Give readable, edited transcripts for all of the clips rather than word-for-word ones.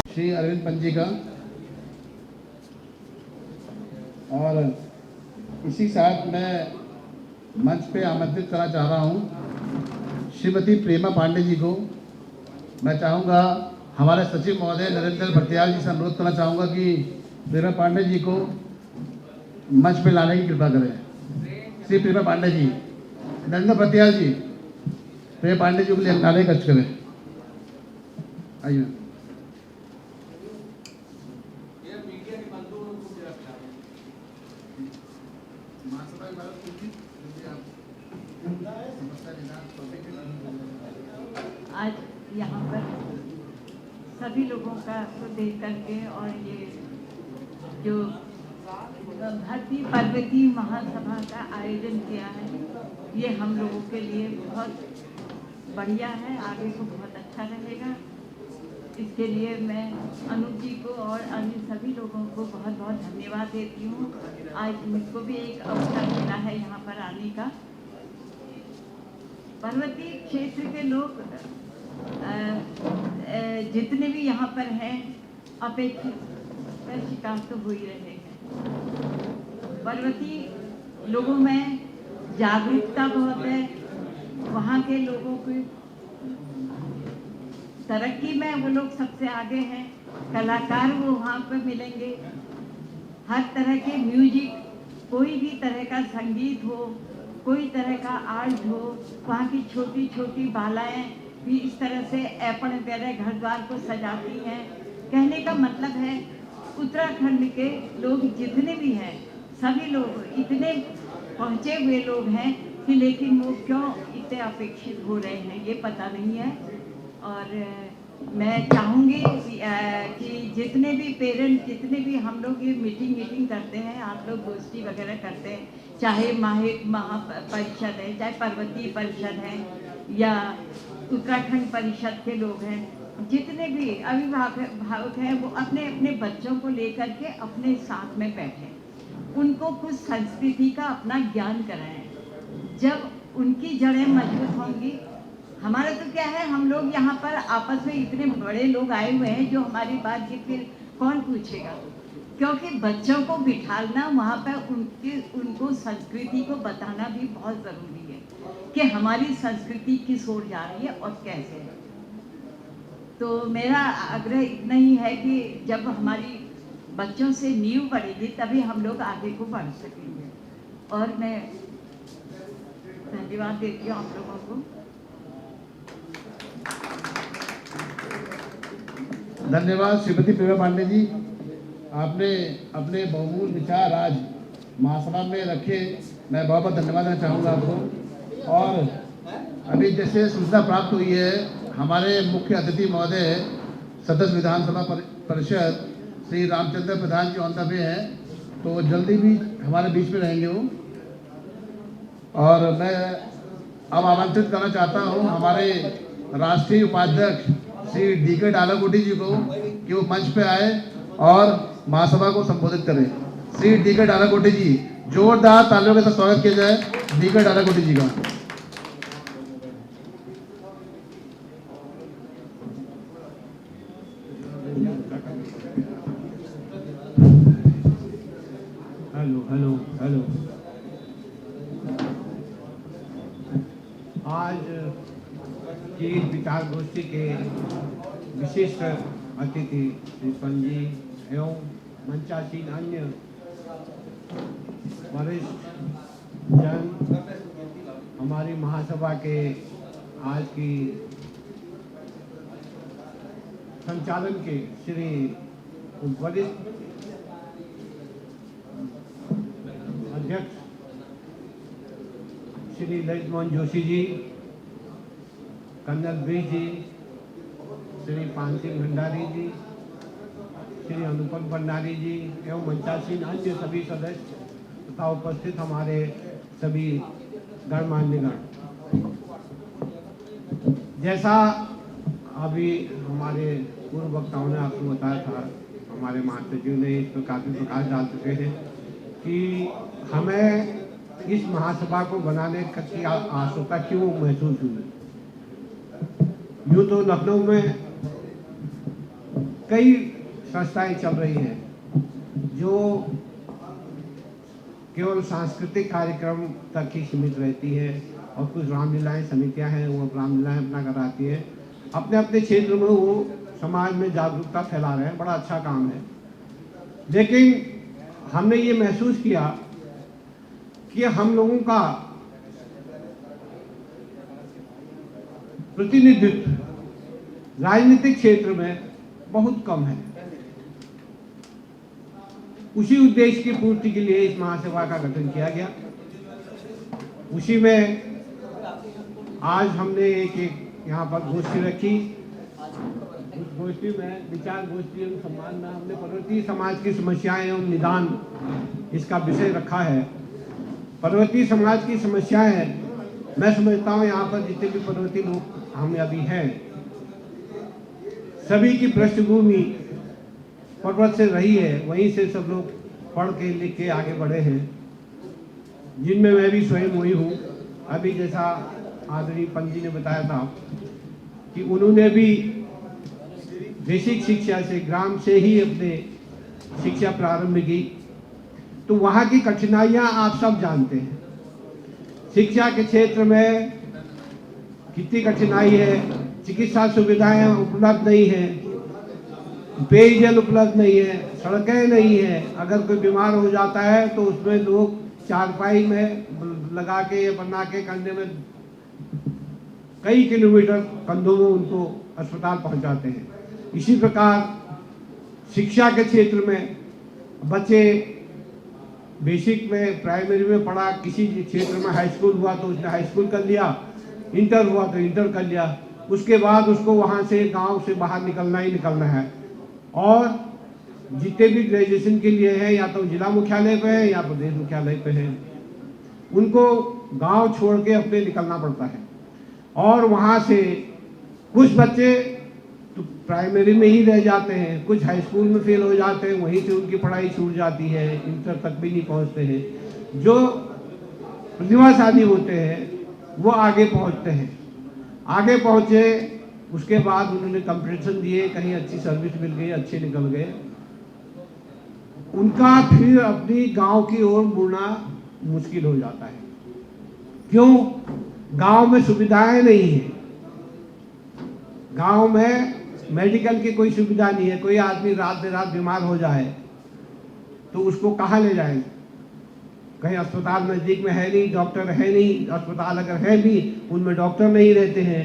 श्री अरविंद पंत जी का, और इसी साथ मैं मंच पे आमंत्रित करना चाह रहा हूँ श्रीमती प्रेमा पांडे जी को। मैं चाहूँगा हमारे सचिव महोदय नरेंद्र भट्टियाल जी से अनुरोध करना चाहूँगा कि प्रेमा पांडे जी को मंच पे लाने की कृपा करें। श्री प्रेमा पांडे जी, नरेंद्र भट्टियाल जी, प्रेमा पांडे जी को लाने का कष्ट करें। आइए। आज यहाँ पर सभी लोगों का को देख करके और ये जो भारतीय पर्वतीय महासभा का आयोजन किया है, ये हम लोगों के लिए बहुत बढ़िया है, आगे को बहुत अच्छा रहेगा। इसके लिए मैं अनूप जी को और अन्य सभी लोगों को बहुत बहुत धन्यवाद देती हूँ। आज मुझको भी एक अवसर मिला है यहाँ पर आने का। पर्वतीय क्षेत्र के लोग जितने भी यहाँ पर हैं अपेक्षित शिकार तो हो ही रहे हैं। पर्वतीय लोगों में जागरूकता बहुत है, वहाँ के लोगों की तरक्की में वो लोग सबसे आगे हैं। कलाकार वो वहाँ पर मिलेंगे, हर तरह के म्यूजिक, कोई भी तरह का संगीत हो, कोई तरह का आर्ट हो, वहाँ की छोटी छोटी बालाएं भी इस तरह से अपने प्यारे घर द्वार को सजाती हैं। कहने का मतलब है उत्तराखंड के लोग जितने भी हैं, सभी लोग इतने पहुँचे हुए लोग हैं कि लेकिन वो क्यों इतने अपेक्षित हो रहे हैं ये पता नहीं है। और मैं चाहूँगी कि जितने भी पेरेंट्स, जितने भी हम लोग ये मीटिंग करते हैं, आप लोग गोष्ठी वगैरह करते हैं, चाहे महापरिषद है, चाहे पर्वतीय परिषद है या उत्तराखंड परिषद के लोग हैं, जितने भी अभिभावक हैं वो अपने अपने बच्चों को लेकर के अपने साथ में बैठे, उनको कुछ संस्कृति का अपना ज्ञान कराएं। जब उनकी जड़ें मजबूत होंगी, हमारा तो क्या है, हम लोग यहाँ पर आपस में इतने बड़े लोग आए हुए हैं, जो हमारी बात की फिर कौन पूछेगा। क्योंकि बच्चों को बिठाना वहाँ पर उनको संस्कृति को बताना भी बहुत ज़रूरी है कि हमारी संस्कृति किस ओर जा रही है और कैसे है। तो मेरा आग्रह इतना ही है कि जब हमारी बच्चों से नींव पड़ेगी तभी हम लोग आगे को बढ़ सकेंगे। और मैं धन्यवाद देती हूँ आप लोगों को। धन्यवाद श्रीमती प्रेमा पांडे जी, आपने अपने बहुमूल्य विचार आज महासभा में रखे। मैं बहुत बहुत धन्यवाद देना चाहूँगा आपको। और अभी जैसे सूचना प्राप्त हुई है, हमारे मुख्य अतिथि महोदय सदस्य विधानसभा परिषद श्री रामचंद्र प्रधान जी ऑन द वे हैं, तो जल्दी भी हमारे बीच में रहेंगे वो। और मैं अब आमंत्रित करना चाहता हूँ हमारे राष्ट्रीय उपाध्यक्ष श्री डी.के. डालाकोटी जी को कि वो मंच पे आए और महासभा को संबोधित करें। श्री डी.के. डालाकोटी जी, जोरदार तालियों के साथ स्वागत किया जाए डी.के. डालाकोटी जी का। हेलो। आज की विचार गोष्ठी के विशिष्ट अतिथि श्री पंजी एवं मंचासीन अन्य वरिष्ठ जन, हमारी महासभा के आज की संचालन के श्री वरिष्ठ अध्यक्ष श्री ललित मोहन जोशी जी, कर्नल ब्रिज जी, श्री पान सिंह भंडारी जी, श्री अनुपम भंडारी जी एवं मंचासीन अन्य सभी सदस्य तथा उपस्थित हमारे सभी गणमान्यगण। जैसा अभी हमारे पूर्व वक्ताओं ने आपको बताया था, हमारे महासचिव ने इस पर काफ़ी प्रकाश डाल चुके हैं कि हमें इस महासभा को बनाने की आवश्यकता क्यों महसूस हुई। यूँ तो लखनऊ में कई संस्थाएं चल रही हैं जो केवल सांस्कृतिक कार्यक्रम तक ही सीमित रहती है, और कुछ रामलीलाएँ समितियां हैं वो रामलीलाएँ अपना कराती है। अपने अपने क्षेत्र में वो समाज में जागरूकता फैला रहे हैं, बड़ा अच्छा काम है। लेकिन हमने ये महसूस किया कि हम लोगों का प्रतिनिधित्व राजनीतिक क्षेत्र में बहुत कम है। उसी उद्देश्य की पूर्ति के लिए इस महासभा का गठन किया गया। उसी में आज हमने एक यहाँ पर गोष्ठी रखी। उस गोष्ठी में विचार गोष्ठी एवं सम्मान में हमने पर्वतीय समाज की समस्याएं एवं निदान इसका विषय रखा है। पर्वतीय समाज की समस्याएं, मैं समझता हूँ यहाँ पर जितने भी पर्वतीय लोग हम अभी हैं, सभी की पृष्ठभूमि पर्वत से रही है। वहीं से सब लोग पढ़ के लिख के आगे बढ़े हैं, जिनमें मैं भी स्वयं वही हूँ। अभी जैसा आदरणीय पंत जी ने बताया था कि उन्होंने भी बेसिक शिक्षा से, ग्राम से ही अपने शिक्षा प्रारंभ की, तो वहाँ की कठिनाइयाँ आप सब जानते हैं। शिक्षा के क्षेत्र में कितनी कठिनाई है, चिकित्सा सुविधाएं उपलब्ध नहीं है, पेयजल उपलब्ध नहीं है, सड़कें नहीं है। अगर कोई बीमार हो जाता है तो उसमें लोग चारपाई में लगा के या बना के कंधे में कई किलोमीटर कंधों में उनको अस्पताल पहुंचाते हैं। इसी प्रकार शिक्षा के क्षेत्र में बच्चे बेसिक में, प्राइमरी में पढ़ा, किसी क्षेत्र में हाई स्कूल हुआ तो उसने हाई स्कूल कर लिया, इंटर हुआ तो इंटर कर लिया, उसके बाद उसको वहाँ से गांव से बाहर निकलना ही निकलना है। और जितने भी ग्रेजुएशन के लिए हैं, या तो जिला मुख्यालय पे है या प्रदेश मुख्यालय पे है, उनको गांव छोड़ के अपने निकलना पड़ता है। और वहाँ से कुछ बच्चे तो प्राइमरी में ही रह जाते हैं, कुछ हाई स्कूल में फेल हो जाते हैं, वहीं से उनकी पढ़ाई छूट जाती है, इंटर तक भी नहीं पहुँचते हैं। जो प्रतिभाशाली होते हैं वो आगे पहुँचते हैं। आगे पहुँचे, उसके बाद उन्होंने कंपटीशन दिए, कहीं अच्छी सर्विस मिल गई, अच्छे निकल गए, उनका फिर अपनी गांव की ओर मुड़ना मुश्किल हो जाता है। क्यों? गांव में सुविधाएं नहीं है। गांव में मेडिकल की कोई सुविधा नहीं है। कोई आदमी रात बेरात बीमार हो जाए तो उसको कहाँ ले जाएंगे? कहीं अस्पताल नज़दीक में है नहीं, डॉक्टर है नहीं, अस्पताल अगर है भी उनमें डॉक्टर नहीं रहते हैं,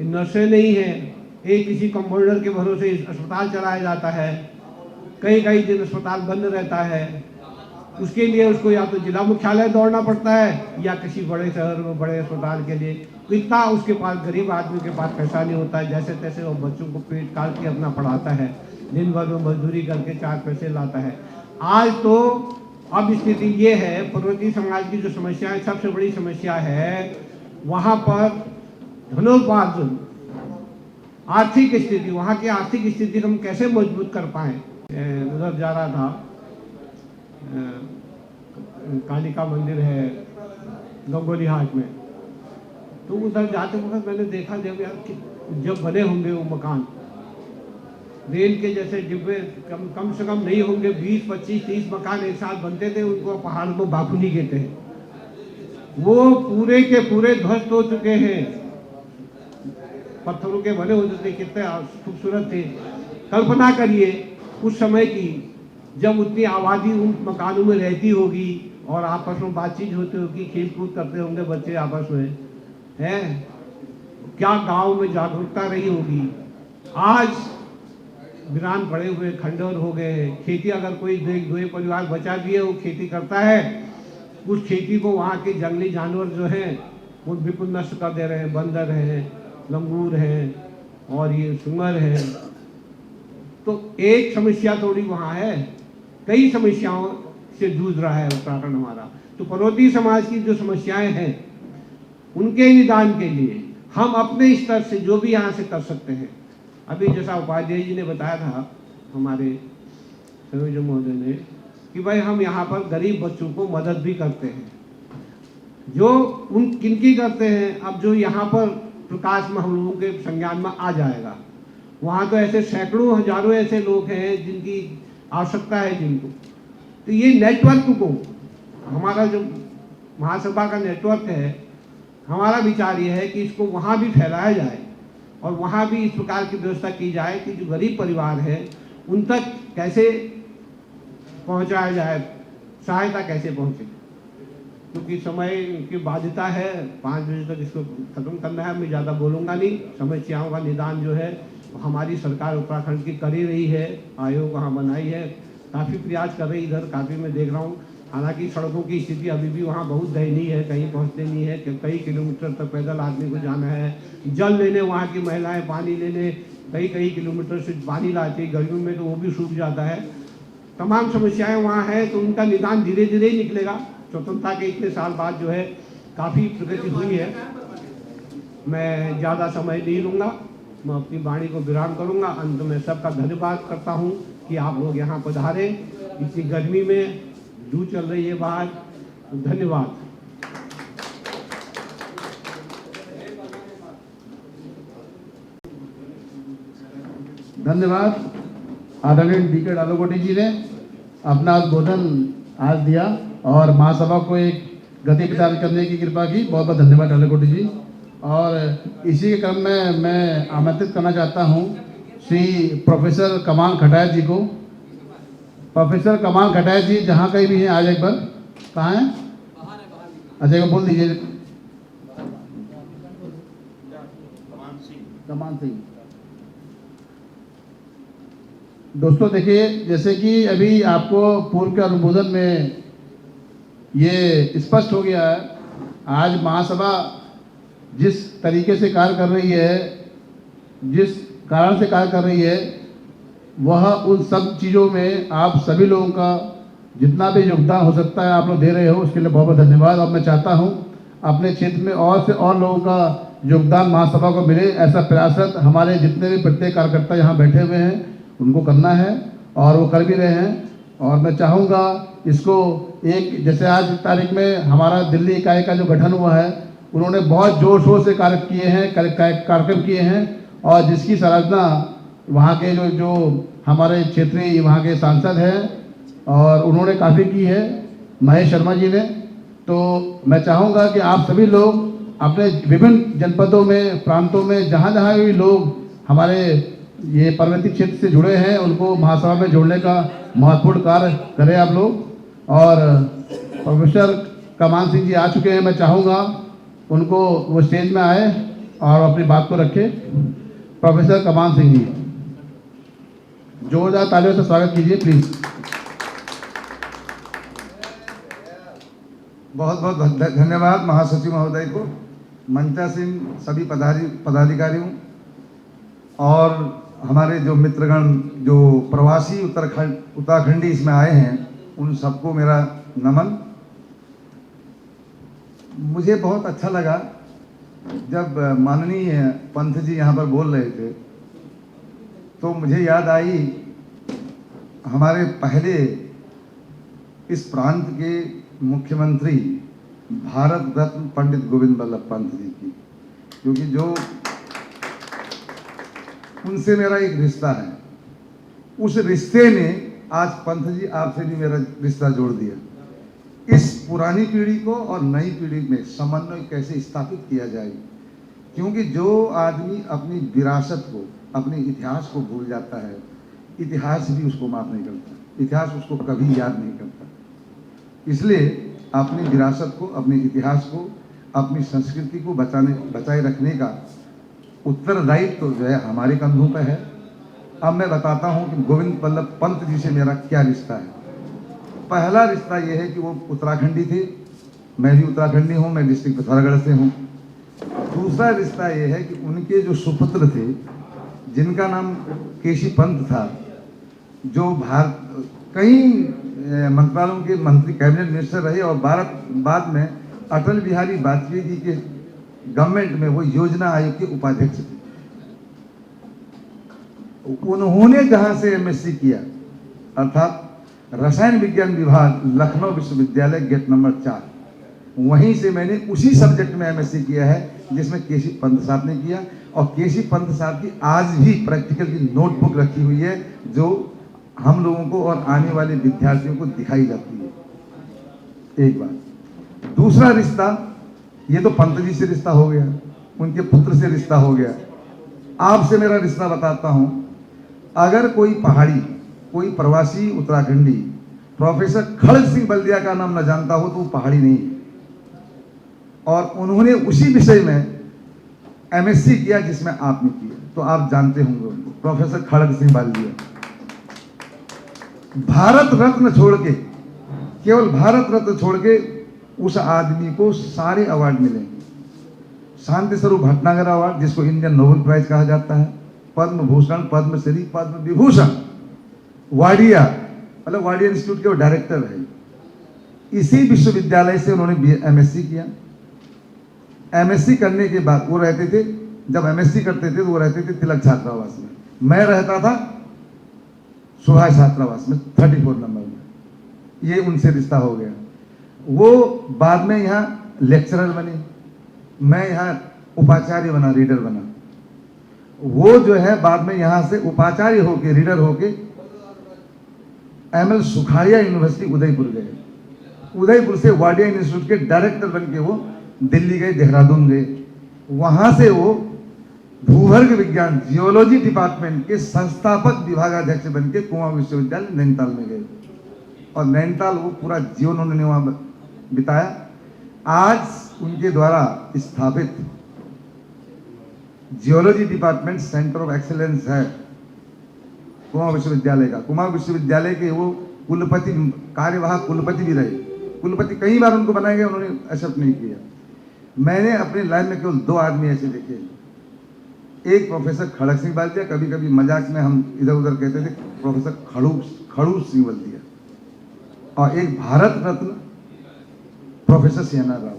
नर्सें नहीं हैं, एक किसी कंपाउंडर के भरोसे अस्पताल चलाया जाता है, कई कई दिन अस्पताल बंद रहता है। उसके लिए उसको या तो जिला मुख्यालय दौड़ना पड़ता है या किसी बड़े शहर में बड़े अस्पताल के लिए। तो इतना उसके पास, गरीब आदमी के पास पैसा नहीं होता है, जैसे तैसे वो बच्चों को पेट काट के अपना पढ़ाता है, दिन भर में मजदूरी करके 4 पैसे लाता है। आज तो अब स्थिति ये है, पर्वतीय समाज की जो समस्या है, सबसे बड़ी समस्या है वहाँ पर धनोपार्जन, आर्थिक स्थिति। वहाँ की आर्थिक स्थिति हम कैसे मजबूत कर पाएँ। उधर जा रहा था, कालिका मंदिर है गंगोली हाट में, तो उधर जाते वक्त मैंने देखा जब बने होंगे वो मकान, रेल के जैसे डिब्बे कम से कम नहीं होंगे, 20, 25, 30 मकान एक साथ बनते थे। उनको पहाड़ में बाकुली कहते हैं। वो पूरे के पूरे ध्वस्त हो चुके हैं, पत्थरों के बने होते थे, कितने खूबसूरत थे। कल्पना करिए उस समय की, जब उतनी आबादी उन मकानों में रहती होगी और आपस में बातचीत होती होगी, खेल कूद करते होंगे बच्चे आपस में, हैं? क्या गांव में जागरूकता रही होगी। आज वीरान पड़े हुए खंडहर हो गए हैं। खेती अगर कोई 2 परिवार बचा भी है, वो खेती करता है, उस खेती को वहाँ के जंगली जानवर जो हैं वो बिल्कुल नष्ट कर दे रहे हैं। बंदर हैं, लंगूर हैं और ये सुंगर हैं। तो एक समस्या थोड़ी वहाँ है, कई समस्याओं से जूझ रहा है उत्तराखंड हमारा। तो पर्वतीय समाज की जो समस्याएं हैं उनके निदान के लिए हम अपने स्तर से जो भी यहाँ से कर सकते हैं। अभी जैसा उपाध्याय जी ने बताया था, हमारे संयोजक महोदय ने, कि भाई हम यहाँ पर गरीब बच्चों को मदद भी करते हैं। जो उन किनकी करते हैं, अब जो यहाँ पर प्रकाश में हम लोगों के संज्ञान में आ जाएगा। वहाँ तो ऐसे सैकड़ों हजारों ऐसे लोग हैं जिनकी आवश्यकता है जिनको, तो ये नेटवर्क को, हमारा जो महासभा का नेटवर्क है, हमारा विचार ये है कि इसको वहाँ भी फैलाया जाए और वहाँ भी इस प्रकार की व्यवस्था की जाए कि जो गरीब परिवार है उन तक कैसे पहुँचाया जाए, सहायता कैसे पहुँचे, क्योंकि समय की बाध्यता है, 5 बजे तक इसको खत्म करना है। मैं ज़्यादा बोलूँगा नहीं। समस्याओं का निदान जो है हमारी सरकार उत्तराखंड की कर ही रही है, आयोग वहाँ बनाई है, काफ़ी प्रयास कर रही, इधर काफ़ी मैं देख रहा हूँ। हालांकि सड़कों की स्थिति अभी भी वहाँ बहुत दयनीय है, कहीं पहुँचते नहीं है, कई किलोमीटर तक पैदल आदमी को जाना है। जल लेने वहाँ की महिलाएं पानी लेने कई किलोमीटर से पानी लाती, गर्मियों में तो वो भी सूख जाता है। तमाम समस्याएं वहाँ हैं, तो उनका निदान धीरे धीरे ही निकलेगा। स्वतंत्रता के इतने साल बाद जो है काफ़ी प्रगति हुई है। मैं ज़्यादा समय नहीं लूँगा, मैं अपनी वाणी को विराम करूँगा। अंत में सबका धन्यवाद करता हूँ कि आप लोग यहाँ पधारे। इतनी गर्मी में लू चल रही है बाहर, धन्यवाद। धन्यवाद। आदरणीय डी.के. डालोकोटी जी ने अपना उद्बोधन आज दिया और महासभा को एक गति प्रदान करने की कृपा की। बहुत बहुत धन्यवाद डालोकोटी जी। और इसी के क्रम में मैं आमंत्रित करना चाहता हूँ श्री प्रोफेसर कमाल खटायत जी को। प्रोफेसर कमाल खटायत जी जहाँ कहीं भी हैं आज एक बार, कहाँ हैं? अच्छा एक बार बोल दीजिए। कमान सिंह। दोस्तों देखिए, जैसे कि अभी आपको पूर्व के अनुमोदन में ये स्पष्ट हो गया है, आज महासभा जिस तरीके से कार्य कर रही है, जिस कारण से कार्य कर रही है, वह उन सब चीज़ों में आप सभी लोगों का जितना भी योगदान हो सकता है आप लोग दे रहे हो, उसके लिए बहुत बहुत धन्यवाद। और मैं चाहता हूं अपने क्षेत्र में और से और लोगों का योगदान महासभा को मिले, ऐसा प्रयासरत हमारे जितने भी प्रत्येक कार्यकर्ता यहाँ बैठे हुए हैं उनको करना है और वो कर भी रहे हैं। और मैं चाहूँगा इसको एक, जैसे आज तारीख में हमारा दिल्ली इकाई का जो गठन हुआ है, उन्होंने बहुत जोर शोर से कार्य किए हैं, कार्यक्रम किए हैं, और जिसकी सराहना वहाँ के जो हमारे क्षेत्रीय वहाँ के सांसद हैं और उन्होंने काफ़ी की है, महेश शर्मा जी ने। तो मैं चाहूँगा कि आप सभी लोग अपने विभिन्न जनपदों में, प्रांतों में, जहाँ जहाँ भी लोग हमारे ये पर्वतीय क्षेत्र से जुड़े हैं, उनको महासभा में जोड़ने का महत्वपूर्ण कार्य करें आप लोग। और प्रोफेसर कमान सिंह जी आ चुके हैं, मैं चाहूँगा उनको वो स्टेज में आए और अपनी बात को रखें। प्रोफेसर कमान सिंह जी, जोरदार तालियों से स्वागत कीजिए प्लीज। बहुत बहुत धन्यवाद महासचिव महोदय को, मंचासीन सभी पदाधिकारियों और हमारे जो मित्रगण जो प्रवासी उत्तराखंडी इसमें आए हैं, उन सबको मेरा नमन। मुझे बहुत अच्छा लगा जब माननीय पंत जी यहाँ पर बोल रहे थे, तो मुझे याद आई हमारे पहले इस प्रांत के मुख्यमंत्री भारत रत्न पंडित गोविंद बल्लभ पंत जी की, क्योंकि जो उनसे मेरा एक रिश्ता है, उस रिश्ते ने आज पंत जी आपसे भी मेरा रिश्ता जोड़ दिया। इस पुरानी पीढ़ी को और नई पीढ़ी में समन्वय कैसे स्थापित किया जाए, क्योंकि जो आदमी अपनी विरासत को, अपने इतिहास को भूल जाता है, इतिहास भी उसको माफ नहीं करता, इतिहास उसको कभी याद नहीं करता। इसलिए अपनी विरासत को, अपने इतिहास को, अपनी संस्कृति को बचाए रखने का उत्तरदायित्व तो जो है हमारे कंधों पर है। अब मैं बताता हूं कि गोविंद बल्लभ पंत जी से मेरा क्या रिश्ता है। पहला रिश्ता यह है कि वो उत्तराखंडी थे, मैं भी उत्तराखंडी हूं, मैं डिस्ट्रिक्ट पिथौरागढ़ से हूं। दूसरा रिश्ता यह है कि उनके जो सुपुत्र थे, जिनका नाम केशी पंत था, जो कई मंत्रालयों के मंत्री, कैबिनेट मिनिस्टर रहे और बाद में अटल बिहारी वाजपेयी जी के गवर्नमेंट में वो योजना आयोग के उपाध्यक्ष थे। उन्होंने जहां से एमएससी किया, अर्थात रसायन विज्ञान विभाग, लखनऊ विश्वविद्यालय, गेट नंबर 4, वहीं से मैंने उसी सब्जेक्ट में एमएससी किया है जिसमें केसी पंत साहब ने किया, और केसी पंत साहब की आज भी प्रैक्टिकल की नोटबुक रखी हुई है जो हम लोगों को और आने वाले विद्यार्थियों को दिखाई जाती है। एक बात। दूसरा रिश्ता, ये तो पंत जी से रिश्ता हो गया, उनके पुत्र से रिश्ता हो गया। आपसे मेरा रिश्ता बताता हूं। अगर कोई पहाड़ी, कोई प्रवासी उत्तराखंडी प्रोफेसर खड़ग सिंह बल्दिया का नाम न जानता हो तो वो पहाड़ी नहीं है। और उन्होंने उसी विषय में एमएससी किया जिसमें आपने किया, तो आप जानते होंगे उनको, प्रोफेसर खड़ग सिंह बल्दिया। भारत रत्न छोड़ के, केवल भारत रत्न छोड़ के उस आदमी को सारे अवार्ड मिले। शांति स्वरूप भटनागर अवार्ड, जिसको इंडियन नोबेल प्राइज कहा जाता है, पद्म भूषण, पद्मश्री, पद्म विभूषण। वाडिया, मतलब वाडिया इंस्टीट्यूट के वो डायरेक्टर है। इसी विश्वविद्यालय से उन्होंने एमएससी किया। एमएससी करने के बाद वो रहते थे, जब एमएससी करते थे तो वो रहते थे तिलक छात्रावास में, मैं रहता था सुभाष छात्रावास में 34 नंबर में। ये उनसे रिश्ता हो गया। वो बाद में यहाँ लेक्चरर बने, मैं यहाँ उपाचार्य बना, रीडर बना। वो जो है बाद में यहाँ से उपाचार्य होके, रीडर होके एमएल सुखाड़िया यूनिवर्सिटी उदयपुर गए। उदयपुर से वाडिया इंस्टीट्यूट के डायरेक्टर बन के वो दिल्ली गए, देहरादून गए। वहां से वो भूवर्ग विज्ञान, जियोलॉजी डिपार्टमेंट के संस्थापक विभागाध्यक्ष बन के कुमाऊं विश्वविद्यालय नैनीताल में गए, और नैनीताल वो पूरा जीवन उन्होंने वहां बिताया। आज उनके द्वारा स्थापित geology department centre of excellence है कुमाऊं विश्वविद्यालय का। कुमाऊं विश्वविद्यालय के वो कुलपति, कार्यवाहक कुलपति भी रहे। कुलपति कई बार उनको बनाए गए, उन्होंने एक्सेप्ट नहीं किया। मैंने अपने लाइफ में केवल 2 आदमी ऐसे देखे, एक प्रोफेसर खड़ग सिंह बल्दिया, कभी कभी मजाक में हम इधर उधर कहते थे प्रोफेसर खड़ूस सिंह बल्दिया, और एक भारत रत्न प्रोफेसर सीएनआर राव।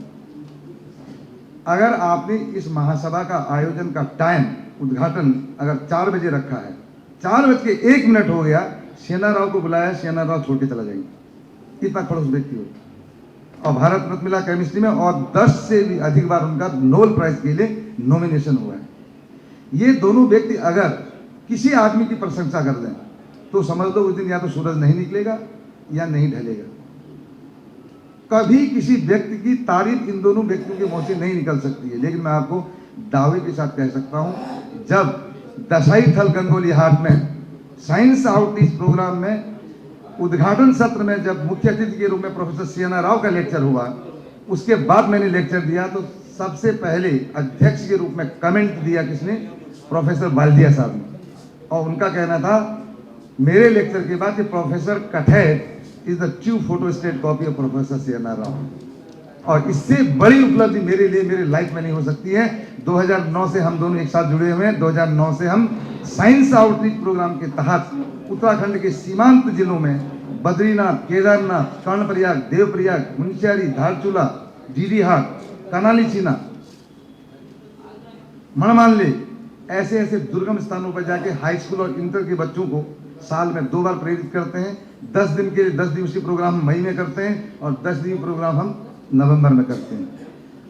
अगर आपने इस महासभा का आयोजन का टाइम, उद्घाटन अगर 4 बजे रखा है, 4:01 हो गया, सीएनआर राव को बुलाया, सीएनआर राव छोड़ के चला जाएंगे, इतना खड़ूस व्यक्ति हो। और भारत रत्न मिला केमिस्ट्री में, और 10 से भी अधिक बार उनका नोबेल प्राइज के लिए नॉमिनेशन हुआ है। ये दोनों व्यक्ति अगर किसी आदमी की प्रशंसा कर दें तो समझ लो उस दिन या तो सूरज नहीं निकलेगा या नहीं ढलेगा। कभी किसी व्यक्ति की तारीफ इन दोनों व्यक्तियों के मुंह से नहीं निकल सकती है। लेकिन मैं आपको दावे के साथ कह सकता हूं, जब दसाई थल गंगोली हाट में साइंस आउटरीच प्रोग्राम में उद्घाटन सत्र में जब मुख्य अतिथि के रूप में प्रोफेसर सीएनआर राव का लेक्चर हुआ, उसके बाद मैंने लेक्चर दिया, तो सबसे पहले अध्यक्ष के रूप में कमेंट दिया किसने? प्रोफेसर बल्दिया साहब ने। और उनका कहना था मेरे लेक्चर के बाद कि professor Kathait is the true photostat copy of professor CNR Rao. और इससे बड़ी उपलब्धि मेरे लिए, मेरे लाइफ में नहीं हो सकती है। 2009 से हम दोनों एक साथ जुड़े हुए हैं। 2009 से हम साइंस आउटरीच प्रोग्राम के तहत उत्तराखंड के सीमांत जिलों में बद्रीनाथ, केदारनाथ, कर्णप्रयाग, देवप्रयाग, मुंशियारी, धारचूला, डीडीहाट, कनाली चीना, मणमानले, ऐसे ऐसे दुर्गम स्थानों पर जाके हाई स्कूल और इंटर के बच्चों को साल में 2 बार प्रेरित करते हैं। 10 दिन के 10 दिवसीय प्रोग्राम मई में करते हैं और 10 दिवसीय प्रोग्राम हम नवंबर में करते हैं।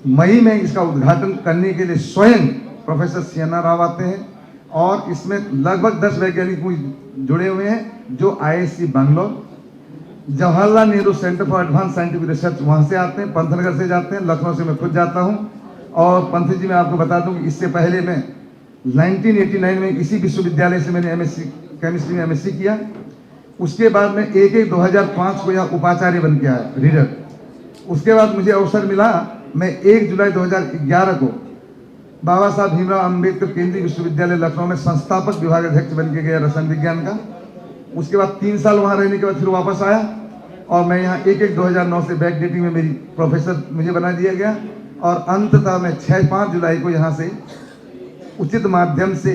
मई में इसका उद्घाटन करने के लिए स्वयं प्रोफेसर सीएनआर राव आते हैं, और इसमें लगभग 10 वैज्ञानिक जुड़े हुए हैं जो IISc Bangalore, Jawaharlal Nehru centre for advance scientific research वहां से आते हैं, पंतनगर से जाते हैं, लखनऊ से मैं खुद जाता हूं। और पंत जी मैं आपको बता दूं कि इससे पहले मैं 1989 में इसी विश्वविद्यालय से मैंने एमएससी केमिस्ट्री में एमएससी किया। उसके बाद में 1/1/2005 को यह उपाचार्य बन के आया, रीडर। उसके बाद मुझे अवसर मिला, मैं 1 जुलाई 2011 को बाबा साहब भीमराव अंबेडकर केंद्रीय विश्वविद्यालय लखनऊ में संस्थापक विभागाध्यक्ष बन के गया रसायन विज्ञान का। उसके बाद 3 साल वहां रहने के बाद फिर वापस आया, और मैं यहाँ 1/1/2009 से बैक डेटिंग में मेरी प्रोफेसर मुझे बना दिया गया, और अंततः मैं 5 जुलाई को यहाँ से उचित माध्यम से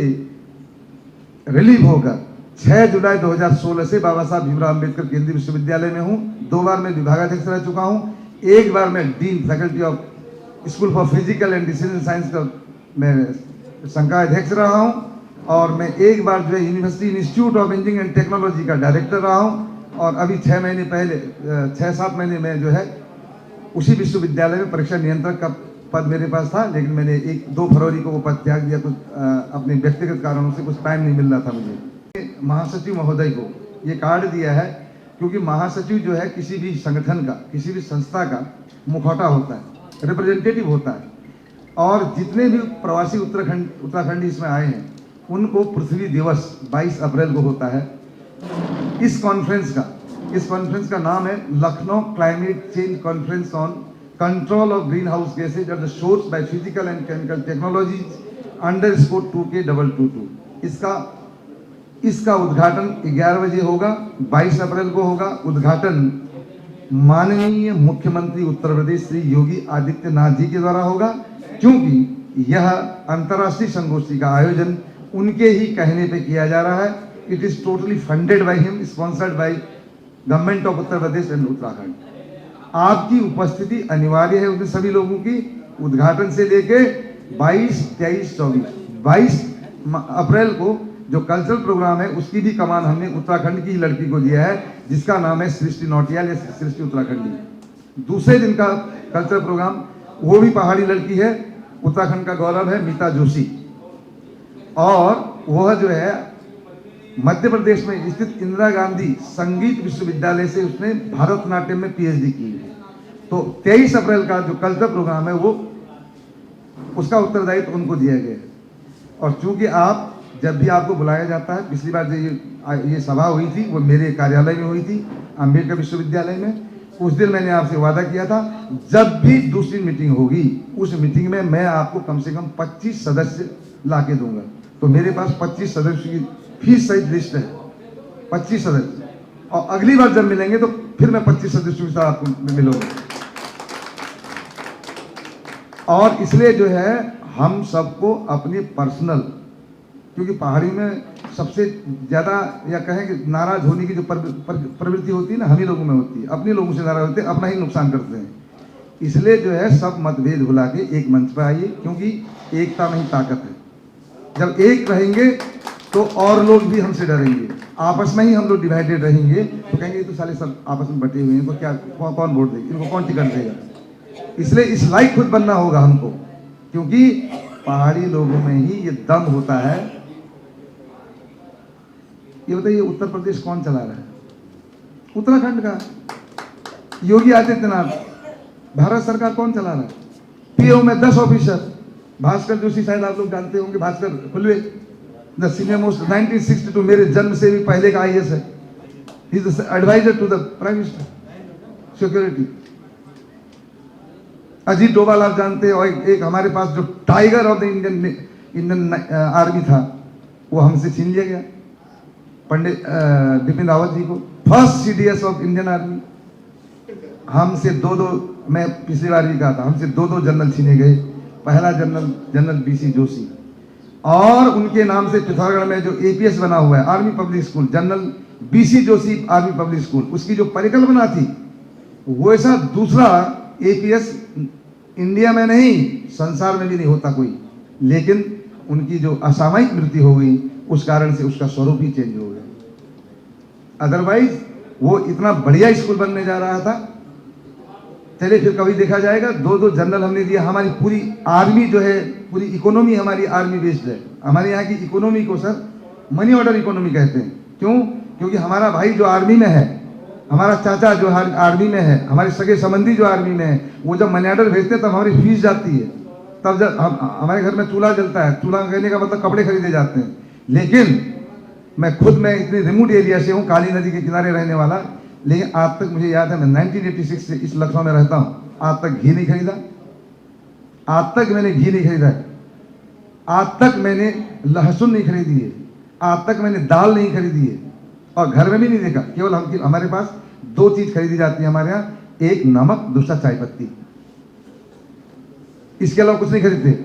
रिलीव होकर 6 जुलाई 2016 से बाबा साहब भीमराव अंबेडकर केंद्रीय विश्वविद्यालय में हूँ। 2 बार मैं विभागाध्यक्ष रह चुका हूँ, 1 बार मैं dean faculty of school for physical and decision science का मैं संकाय अध्यक्ष रहा हूँ, और मैं 1 बार जो है university institute of engineering and technology का डायरेक्टर रहा हूँ। और अभी 6 महीने पहले 6-7 महीने में जो है उसी विश्वविद्यालय में परीक्षा नियंत्रक का पद मेरे पास था, लेकिन मैंने 2 फरवरी को वो पद त्याग दिया। कुछ अपने व्यक्तिगत कारणों से कुछ टाइम नहीं मिल रहा था मुझे। महासचिव महोदय को ये कार्ड दिया है, क्योंकि महासचिव जो है किसी भी संगठन का, किसी भी संस्था का मुखौटा होता है, रिप्रेजेंटेटिव होता है। और जितने भी प्रवासी उत्तराखंडी इसमें आए हैं, उनको पृथ्वी दिवस 22 अप्रैल को होता है। इस कॉन्फ्रेंस का नाम है Lucknow climate change conference on control of green house gases at the source by physical and chemical technologies _2K22। इसका उद्घाटन 11 बजे होगा, 22 अप्रैल को होगा। उद्घाटन माननीय मुख्यमंत्री उत्तर प्रदेश श्री योगी आदित्यनाथ जी के द्वारा होगा, क्योंकि यह अंतर्राष्ट्रीय संगोष्ठी का आयोजन उनके ही कहने पे किया जा रहा है। It is totally funded by him, sponsored by government of Uttar Pradesh and Uttarakhand. आपकी उपस्थिति अनिवार्य है उसमें सभी लोगों की। उद्घाटन से लेके 22, 23, 24 22 अप्रैल को जो कल्चरल प्रोग्राम है, उसकी भी कमान हमने उत्तराखंड की ही लड़की को दिया है, जिसका नाम है सृष्टि नौटियाल या सृष्टि उत्तराखंडी। दूसरे दिन का कल्चरल प्रोग्राम वो भी पहाड़ी लड़की है, उत्तराखंड का गौरव है, मीता जोशी। और वह जो है मध्य प्रदेश में स्थित इंदिरा गांधी संगीत विश्वविद्यालय से उसने भारतनाट्यम में PhD की है। तो 23 अप्रैल का जो कल्चरल प्रोग्राम है, वो उसका उत्तरदायित्व उनको दिया गया है। और चूंकि आप जब भी आपको बुलाया जाता है, पिछली बार जो ये सभा हुई थी वो मेरे कार्यालय में हुई थी, अम्बेडकर विश्वविद्यालय में। उस दिन मैंने आपसे वादा किया था, जब भी दूसरी मीटिंग होगी, उस मीटिंग में मैं आपको कम से कम 25 सदस्य ला के दूंगा। तो मेरे पास 25 सदस्य की फीस सहित लिस्ट है, 25 सदस्य। और अगली बार जब मिलेंगे तो फिर मैं 25 सदस्यों के साथ आपको मिलूंगा। और इसलिए जो है हम सबको अपनी पर्सनल, क्योंकि पहाड़ी में सबसे ज्यादा या कहें कि नाराज होने की जो प्रवृत्ति होती है ना, हम ही लोगों में होती है। अपने लोगों से नाराज होते हैं, अपना ही नुकसान करते हैं। इसलिए जो है सब मतभेद भुला के एक मंच पर आइए, क्योंकि एकता में ही ताकत है। जब एक रहेंगे तो और लोग भी हमसे डरेंगे। आपस में ही हम लोग डिवाइडेड रहेंगे तो कहेंगे ये तो साले सब आपस में बटे हुए हैं, इनको क्या कौन वोट देगा, इनको कौन टिकट देगा। इसलिए इस लायक खुद बनना होगा हमको, क्योंकि पहाड़ी लोगों में ही ये दम होता है। ये बताइए उत्तर प्रदेश कौन चला रहा है? उत्तराखंड का योगी आदित्यनाथ। भारत सरकार कौन चला रहा है? PO में 10 ऑफिसर। भास्कर जोशी शायद आप लोग जानते होंगे, Bhaskar Khulbe, the senior most 1962 मेरे जन्म से भी पहले का IAS है। He is adviser to the prime minister security. Ajit Doval आप जानते हैं, और एक हमारे पास जो tiger of the Indian army था, वो हमसे छीन लिया गया, पंडित बिपिन रावत जी को। First CDS of Indian army. हमसे 2-2, मैं पिछली बार भी कहा था, हमसे 2-2 जनरल छीने गए। पहला जनरल BC जोशी, और उनके नाम से पिथौरागढ़ में जो APS बना हुआ है, army public school, general BC Joshi army public school, उसकी जो परिकल्पना थी, वो ऐसा दूसरा APS इंडिया में नहीं, संसार में भी नहीं होता कोई। लेकिन उनकी जो असामयिक मृत्यु हो गई, उस कारण से उसका स्वरूप ही चेंज हो गया। अदरवाइज वो इतना बढ़िया स्कूल बनने जा रहा था। चलिए फिर कभी देखा जाएगा। 2-2 जनरल हमने दिया। हमारी पूरी आर्मी जो है, पूरी इकोनॉमी हमारी आर्मी बेस्ड है। हमारे यहाँ की इकोनॉमी को सर मनी ऑर्डर इकोनॉमी कहते हैं। क्यों? क्योंकि हमारा भाई जो आर्मी में है, हमारा चाचा जो आर्मी में है, हमारे सगे संबंधी जो आर्मी में है, वो जब मनी ऑर्डर भेजते हैं तब हमारी फीस जाती है। तब जब हमारे घर में चूल्हा जलता है, चूल्हा कहने का मतलब कपड़े खरीदे जाते हैं। लेकिन मैं इतने रिमोट एरिया से हूँ, काली नदी के किनारे रहने वाला, लेकिन आज तक मुझे याद है, मैं 1986 से इस लखनऊ में रहता हूँ, आज तक घी नहीं खरीदा। आज तक मैंने घी नहीं खरीदा है। आज तक मैंने लहसुन नहीं खरीदी है। आज तक मैंने दाल नहीं खरीदी है, और घर में भी नहीं देखा। केवल हमारे पास 2 चीज खरीदी जाती है हमारे यहाँ, एक नमक, दूसरा चाय पत्ती। इसके अलावा कुछ नहीं खरीदते।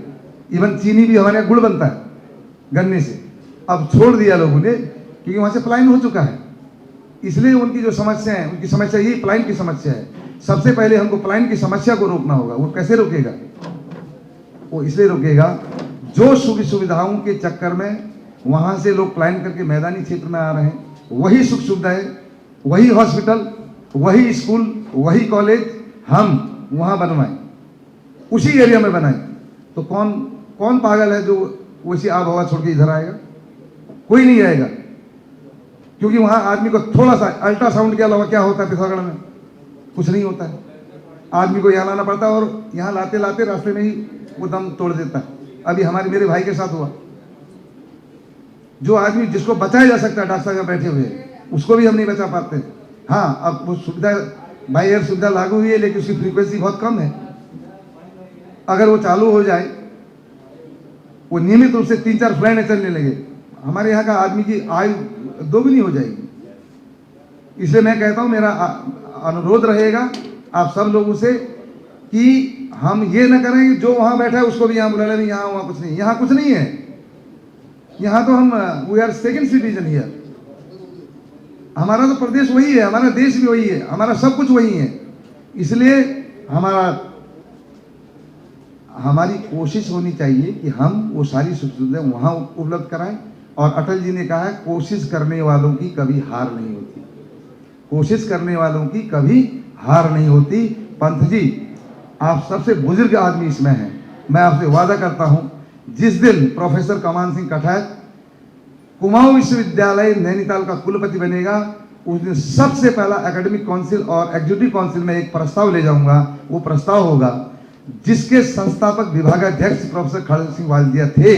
इवन चीनी भी हमारे यहाँ गुड़ बनता है गन्ने से, अब छोड़ दिया लोगों ने, क्योंकि वहां से पलायन हो चुका है। इसलिए उनकी जो समस्या है, उनकी समस्या यही पलायन की समस्या है। सबसे पहले हमको पलायन की समस्या को रोकना होगा। वो कैसे रोकेगा? वो इसलिए रोकेगा, जो सुविधाओं के चक्कर में वहां से लोग पलायन करके मैदानी क्षेत्र में आ रहे हैं, वही सुख सुविधाएं, वही हॉस्पिटल, वही स्कूल, वही कॉलेज हम वहां बनवाएं, उसी एरिया में बनाएं, तो कौन कौन पागल है जो वैसी आब हवा छोड़ के इधर आएगा? कोई नहीं आएगा, क्योंकि वहां आदमी को थोड़ा सा अल्ट्रासाउंड के अलावा क्या होता है पिथौरागढ़ में? कुछ नहीं होता है। आदमी को यहाँ लाना पड़ता है और यहाँ लाते लाते रास्ते में ही वो दम तोड़ देता है। अभी मेरे भाई के साथ हुआ, जो आदमी जिसको बचाया जा सकता है डॉक्टर साहब बैठे हुए, उसको भी हम नहीं बचा पाते। हाँ, अब वो सुविधा बाई एयर सुविधा लागू हुई है, लेकिन उसकी फ्रीक्वेंसी बहुत कम है। अगर वो चालू हो जाए, वो नियमित रूप से 3-4 फ्लाइटें चलने लगे, हमारे यहाँ का आदमी की आयु दोगुनी हो जाएगी। इसलिए मैं कहता हूँ, मेरा अनुरोध रहेगा आप सब लोगों से कि हम ये न करें कि जो वहां बैठा है उसको भी यहाँ बुला लें, यहाँ वहां कुछ नहीं, यहाँ कुछ नहीं है। यहाँ तो हम we are second citizen here. हमारा तो प्रदेश वही है, हमारा देश भी वही है, हमारा सब कुछ वही है। इसलिए हमारी कोशिश होनी चाहिए कि हम वो सारी सुविधाएं वहां उपलब्ध कराएं। और अटल जी ने कहा है, कोशिश करने वालों की कभी हार नहीं होती, कोशिश करने वालों की कभी हार नहीं होती। पंत जी, आप सबसे बुजुर्ग आदमी इसमें हैं। मैं आपसे वादा करता हूं, जिस दिन प्रोफेसर कमान सिंह कठायत कुमाऊं विश्वविद्यालय नैनीताल का कुलपति बनेगा, उस दिन सबसे पहला एकेडमिक काउंसिल और एग्जीक्यूटिव काउंसिल में एक प्रस्ताव ले जाऊंगा। वो प्रस्ताव होगा जिसके संस्थापक विभागाध्यक्ष प्रोफेसर खड़ग सिंह वालदिया थे,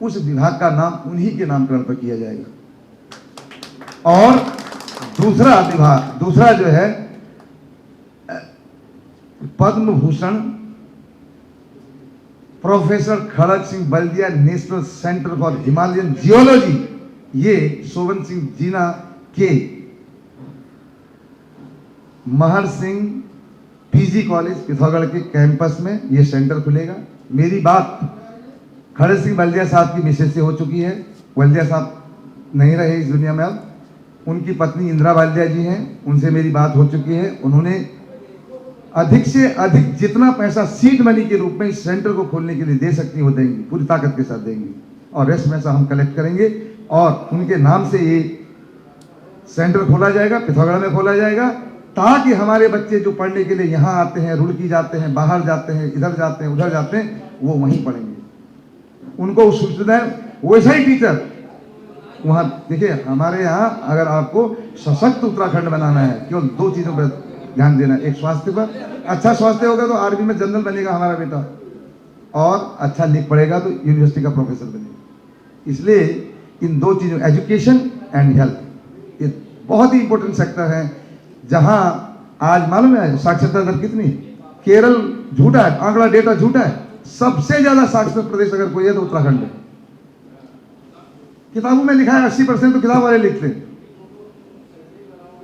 उस विभाग का नाम उन्हीं के नामकरण पर किया जाएगा। और दूसरा जो है, Padma Bhushan professor Khadag Singh Baldiya national centre for Himalayan geology, ये सोवन सिंह जीना के महर सिंह पीजी कॉलेज पिथौरागढ़ के कैंपस में ये सेंटर खुलेगा। मेरी बात खड़ग सिंह बल्दिया साहब की मिसेज से हो चुकी है। बल्दिया साहब नहीं रहे इस दुनिया में, अब उनकी पत्नी इंदिरा बल्दिया जी हैं, उनसे मेरी बात हो चुकी है। उन्होंने अधिक से अधिक जितना पैसा सीड मनी के रूप में इस सेंटर को खोलने के लिए दे सकती वो देंगी, पूरी ताकत के साथ देंगी, और रेस्ट पैसा हम कलेक्ट करेंगे और उनके नाम से ये सेंटर खोला जाएगा, पिथौरागढ़ में खोला जाएगा, ताकि हमारे बच्चे जो पढ़ने के लिए यहाँ आते हैं, रुड़की जाते हैं, बाहर जाते हैं, इधर जाते हैं, उधर जाते हैं, वो वहीं पढ़ेंगे। उनको उस सुविधा वैसा ही टीचर वहाँ। देखिए, हमारे यहाँ अगर आपको सशक्त उत्तराखंड बनाना है, केवल 2 चीजों पर ध्यान देना है। एक, स्वास्थ्य पर। अच्छा स्वास्थ्य होगा तो आर्मी में जनरल बनेगा हमारा बेटा, और अच्छा लिख पढ़ेगा तो यूनिवर्सिटी का प्रोफेसर बनेगा। इसलिए इन 2 चीजों, एजुकेशन एंड हेल्थ, ये बहुत ही इंपॉर्टेंट सेक्टर है। जहां आज मालूम है साक्षरता दर कितनी? केरल झूठा है, आंकड़ा डेटा झूठा है, सबसे ज्यादा साक्षर प्रदेश अगर कोई है तो उत्तराखंड है। किताबों में लिखा है 80%, तो किताब वाले लिखते हैं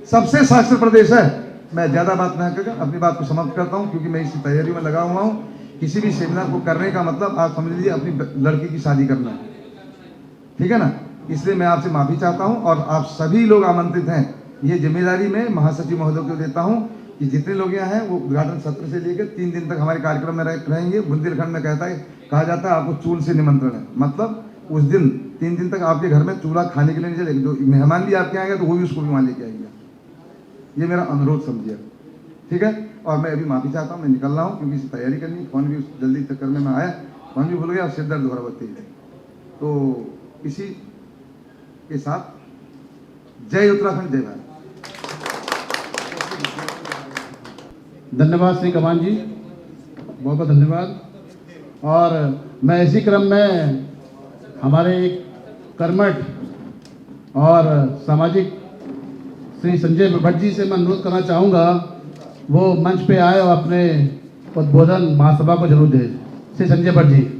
सबसे साक्षर प्रदेश है। मैं ज्यादा बात नहीं करके अपनी बात को समाप्त करता हूं, क्योंकि मैं इसी तैयारी में लगा हुआ हूं। किसी भी सेमिनार को करने का मतलब आप समझ लीजिए अपनी लड़की की शादी करना है, ठीक है ना। इसलिए मैं आपसे माफी चाहता हूं, और आप सभी लोग आमंत्रित हैं। ये जिम्मेदारी मैं महासचिव महोदय को देता हूं कि जितने लोग यहाँ हैं वो उद्घाटन सत्र से लेकर 3 दिन तक हमारे कार्यक्रम में रहेंगे। बुंदेलखंड में कहा जाता है आपको चूल से निमंत्रण है, मतलब उस दिन 3 दिन तक आपके घर में चूल्हा खाने के लिए नहीं चलेगा। जो मेहमान भी आपके आएंगे तो वो भी उसको भी वहाँ लेके आएंगे। ये मेरा अनुरोध समझिए, ठीक है। और मैं अभी माफी चाहता हूँ, मैं निकल रहा हूँ क्योंकि इसकी तैयारी करनी है। फोन भी जल्दी चक्कर में मैं आया, फोन भी भूल गया और सिर दर्द हो रहा होती है। तो इसी के साथ जय उत्तराखंड, जय भारत। धन्यवाद श्री कमान जी, बहुत बहुत धन्यवाद। और मैं इसी क्रम में हमारे एक कर्मठ और सामाजिक श्री संजय भट्ट जी से मैं अनुरोध करना चाहूँगा, वो मंच पे आए और अपने उद्बोधन महासभा को जरूर दें। श्री संजय भट्ट जी।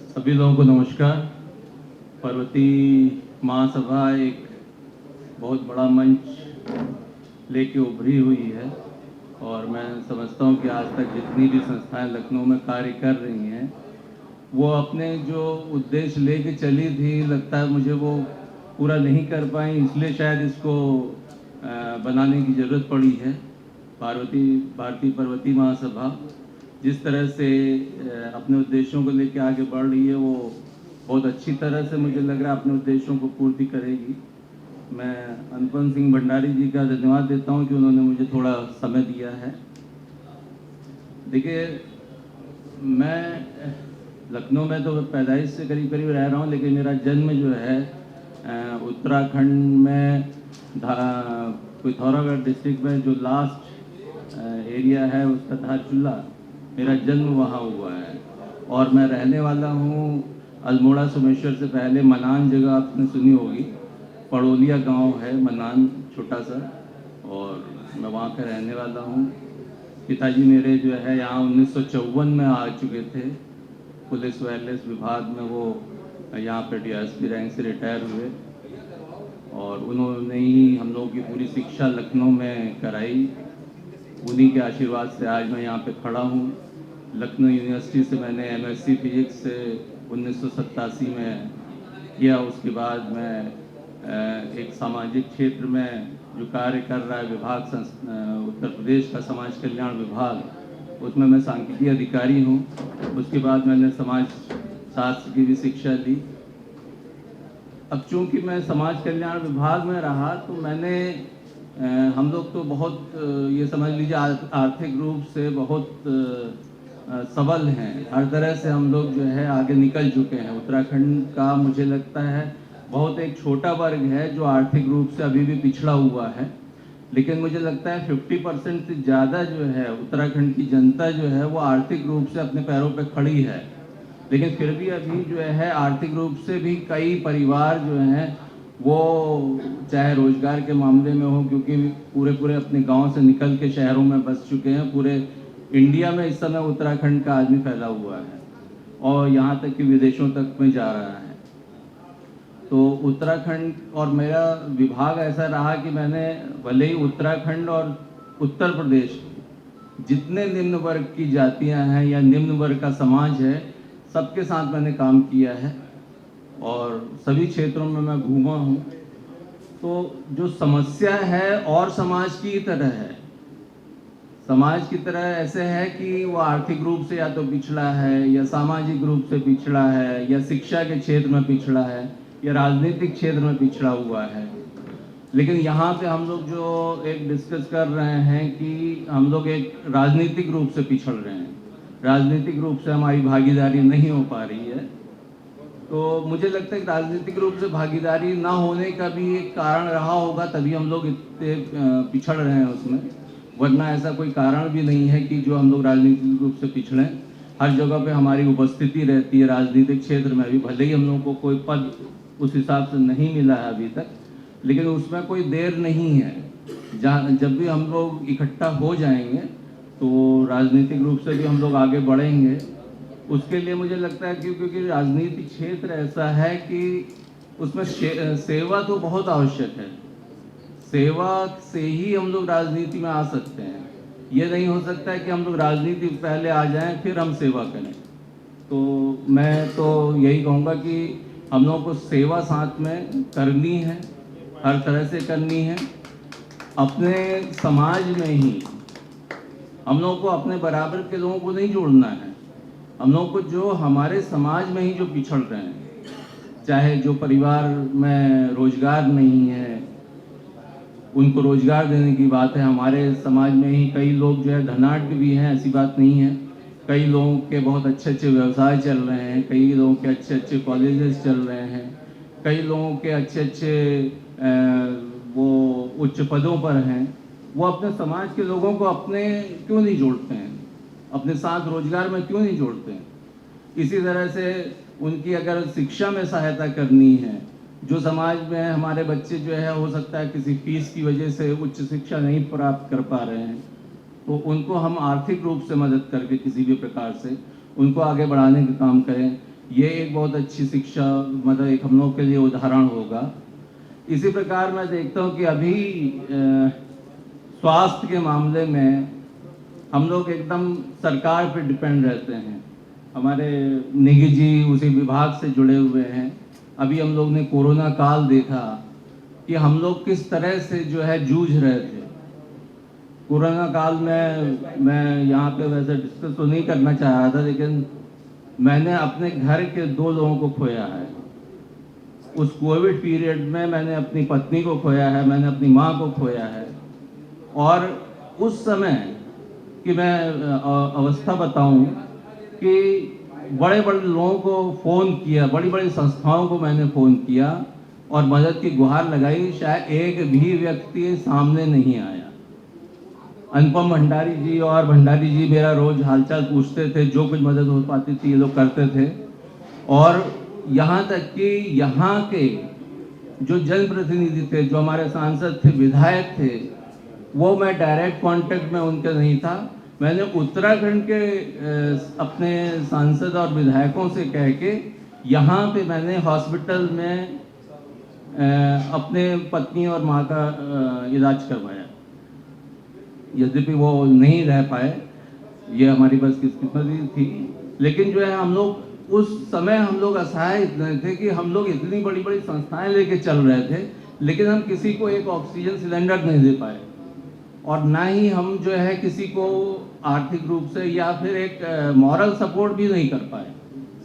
सभी लोगों को नमस्कार। पर्वती महासभा एक बहुत बड़ा मंच लेके उभरी हुई है, और मैं समझता हूँ कि आज तक जितनी भी संस्थाएं लखनऊ में कार्य कर रही हैं, वो अपने जो उद्देश्य लेके चली थी, लगता है मुझे वो पूरा नहीं कर पाई, इसलिए शायद इसको बनाने की ज़रूरत पड़ी है। भारतीय पर्वतीय महासभा जिस तरह से अपने उद्देश्यों को लेकर आगे बढ़ रही है, वो बहुत अच्छी तरह से मुझे लग रहा है अपने उद्देश्यों को पूर्ति करेगी। मैं अनुपम सिंह भंडारी जी का धन्यवाद देता हूं कि उन्होंने मुझे थोड़ा समय दिया है। देखिए, मैं लखनऊ में तो पैदाइश से करीब करीब रह रहा हूं, लेकिन मेरा जन्म जो है उत्तराखंड में पिथौरागढ़ डिस्ट्रिक्ट में जो लास्ट एरिया है उसका धारचूला, मेरा जन्म वहाँ हुआ है। और मैं रहने वाला हूँ अल्मोड़ा सोमेश्वर से पहले मनान जगह आपने सुनी होगी, पड़ोलिया गांव है मनान, छोटा सा, और मैं वहाँ का रहने वाला हूँ। पिताजी मेरे जो है यहाँ 1954 में आ चुके थे, पुलिस वायरलेस विभाग में वो यहाँ पे डीएसपी रैंक से रिटायर हुए, और उन्होंने ही हम लोगों की पूरी शिक्षा लखनऊ में कराई। उन्हीं के आशीर्वाद से आज मैं यहाँ पे खड़ा हूँ। लखनऊ यूनिवर्सिटी से मैंने एमएससी फिजिक्स से 1987 में किया। उसके बाद मैं एक सामाजिक क्षेत्र में जो कार्य कर रहा है विभाग, उत्तर प्रदेश का समाज कल्याण विभाग, उसमें मैं सांख्यिकी अधिकारी हूँ। उसके बाद मैंने समाज शास्त्र की भी शिक्षा ली। अब चूंकि मैं समाज कल्याण विभाग में रहा तो मैंने हम लोग तो बहुत ये समझ लीजिए आर्थिक रूप से बहुत सबल हैं, हर तरह से हम लोग जो है आगे निकल चुके हैं। उत्तराखंड का मुझे लगता है बहुत एक छोटा वर्ग है जो आर्थिक रूप से अभी भी पिछड़ा हुआ है, लेकिन मुझे लगता है 50% से ज़्यादा जो है उत्तराखंड की जनता जो है वो आर्थिक रूप से अपने पैरों पर खड़ी है। लेकिन फिर भी अभी जो है आर्थिक रूप से भी कई परिवार जो हैं वो चाहे रोजगार के मामले में हो, क्योंकि पूरे अपने गांव से निकल के शहरों में बस चुके हैं। पूरे इंडिया में इस समय उत्तराखंड का आदमी फैला हुआ है और यहाँ तक कि विदेशों तक में जा रहा है। तो उत्तराखंड और मेरा विभाग ऐसा रहा कि मैंने भले ही उत्तराखंड और उत्तर प्रदेश जितने निम्न वर्ग की जातियाँ हैं या निम्न वर्ग का समाज है, सबके साथ मैंने काम किया है और सभी क्षेत्रों में मैं घूमा हूँ। तो जो समस्या है और समाज की तरह है, समाज की तरह ऐसे है कि वो आर्थिक रूप से या तो पिछड़ा है या सामाजिक रूप से पिछड़ा है या शिक्षा के क्षेत्र में पिछड़ा है या राजनीतिक क्षेत्र में पिछड़ा हुआ है। लेकिन यहाँ पे हम लोग जो एक डिस्कस कर रहे हैं कि हम लोग एक राजनीतिक रूप से पिछड़ रहे हैं, राजनीतिक रूप से हमारी भागीदारी नहीं हो पा रही है। तो मुझे लगता है कि राजनीतिक रूप से भागीदारी ना होने का भी एक कारण रहा होगा, तभी हम लोग इतने पिछड़ रहे हैं उसमें, वरना ऐसा कोई कारण भी नहीं है कि जो हम लोग राजनीतिक रूप से पिछड़ें। हर जगह पे हमारी उपस्थिति रहती है राजनीतिक क्षेत्र में भी, भले ही हम लोगों को कोई पद उस हिसाब से नहीं मिला है अभी तक, लेकिन उसमें कोई देर नहीं है। जब भी हम लोग इकट्ठा हो जाएंगे तो राजनीतिक रूप से भी हम लोग आगे बढ़ेंगे। उसके लिए मुझे लगता है क्योंकि राजनीतिक क्षेत्र ऐसा है कि उसमें सेवा तो बहुत आवश्यक है। सेवा से ही हम लोग राजनीति में आ सकते हैं। ये नहीं हो सकता है कि हम लोग राजनीति पहले आ जाएं फिर हम सेवा करें। तो मैं तो यही कहूँगा कि हम लोगों को सेवा साथ में करनी है, हर तरह से करनी है। अपने समाज में ही हम लोगों को अपने बराबर के लोगों को नहीं जोड़ना है। हम लोगों को जो हमारे समाज में ही जो पिछड़ रहे हैं, चाहे जो परिवार में रोजगार नहीं है उनको रोजगार देने की बात है। हमारे समाज में ही कई लोग जो है धनाढ्य भी हैं, ऐसी बात नहीं है। कई लोगों के बहुत अच्छे अच्छे व्यवसाय चल रहे हैं, कई लोगों के अच्छे अच्छे कॉलेजेस चल रहे हैं, कई लोगों के अच्छे अच्छे वो उच्च पदों पर हैं। वो अपने समाज के लोगों को अपने क्यों नहीं जोड़ते हैं, अपने साथ रोजगार में क्यों नहीं जोड़ते हैं। इसी तरह से उनकी अगर शिक्षा में सहायता करनी है, जो समाज में हमारे बच्चे जो है हो सकता है किसी फीस की वजह से उच्च शिक्षा नहीं प्राप्त कर पा रहे हैं, तो उनको हम आर्थिक रूप से मदद करके किसी भी प्रकार से उनको आगे बढ़ाने का काम करें। ये एक बहुत अच्छी शिक्षा मतलब एक हम लोग के लिए उदाहरण होगा। इसी प्रकार मैं देखता हूँ कि अभी स्वास्थ्य के मामले में हम लोग एकदम सरकार पर डिपेंड रहते हैं। हमारे निगी जी उसी विभाग से जुड़े हुए हैं। अभी हम लोग ने कोरोना काल देखा कि हम लोग किस तरह से जो है जूझ रहे थे। कोरोना काल में मैं यहाँ पे वैसे डिस्कस तो नहीं करना चाह रहा था, लेकिन मैंने अपने घर के 2 लोगों को खोया है। उस कोविड पीरियड में मैंने अपनी पत्नी को खोया है, मैंने अपनी माँ को खोया है। और उस समय की मैं अवस्था बताऊं कि बड़े बड़े लोगों को फ़ोन किया, बड़ी बड़ी संस्थाओं को मैंने फ़ोन किया और मदद की गुहार लगाई, शायद एक भी व्यक्ति सामने नहीं आया। अनुपम भंडारी जी और भंडारी जी मेरा रोज हालचाल पूछते थे, जो कुछ मदद हो पाती थी ये लोग करते थे। और यहाँ तक कि यहाँ के जो जनप्रतिनिधि थे, जो हमारे सांसद थे, विधायक थे, वो मैं डायरेक्ट कांटेक्ट में उनके नहीं था। मैंने उत्तराखंड के अपने सांसद और विधायकों से कह के यहाँ पे मैंने हॉस्पिटल में अपने पत्नी और माँ का इलाज करवाया। यद्यपि वो नहीं रह पाए, ये हमारी बस किस्मत थी, लेकिन जो है हम लोग उस समय हम लोग असहाय इतने थे कि हम लोग इतनी बड़ी बड़ी संस्थाएं लेके चल रहे थे, लेकिन हम किसी को एक ऑक्सीजन सिलेंडर नहीं दे पाए और ना ही हम जो है किसी को आर्थिक रूप से या फिर एक मॉरल सपोर्ट भी नहीं कर पाए।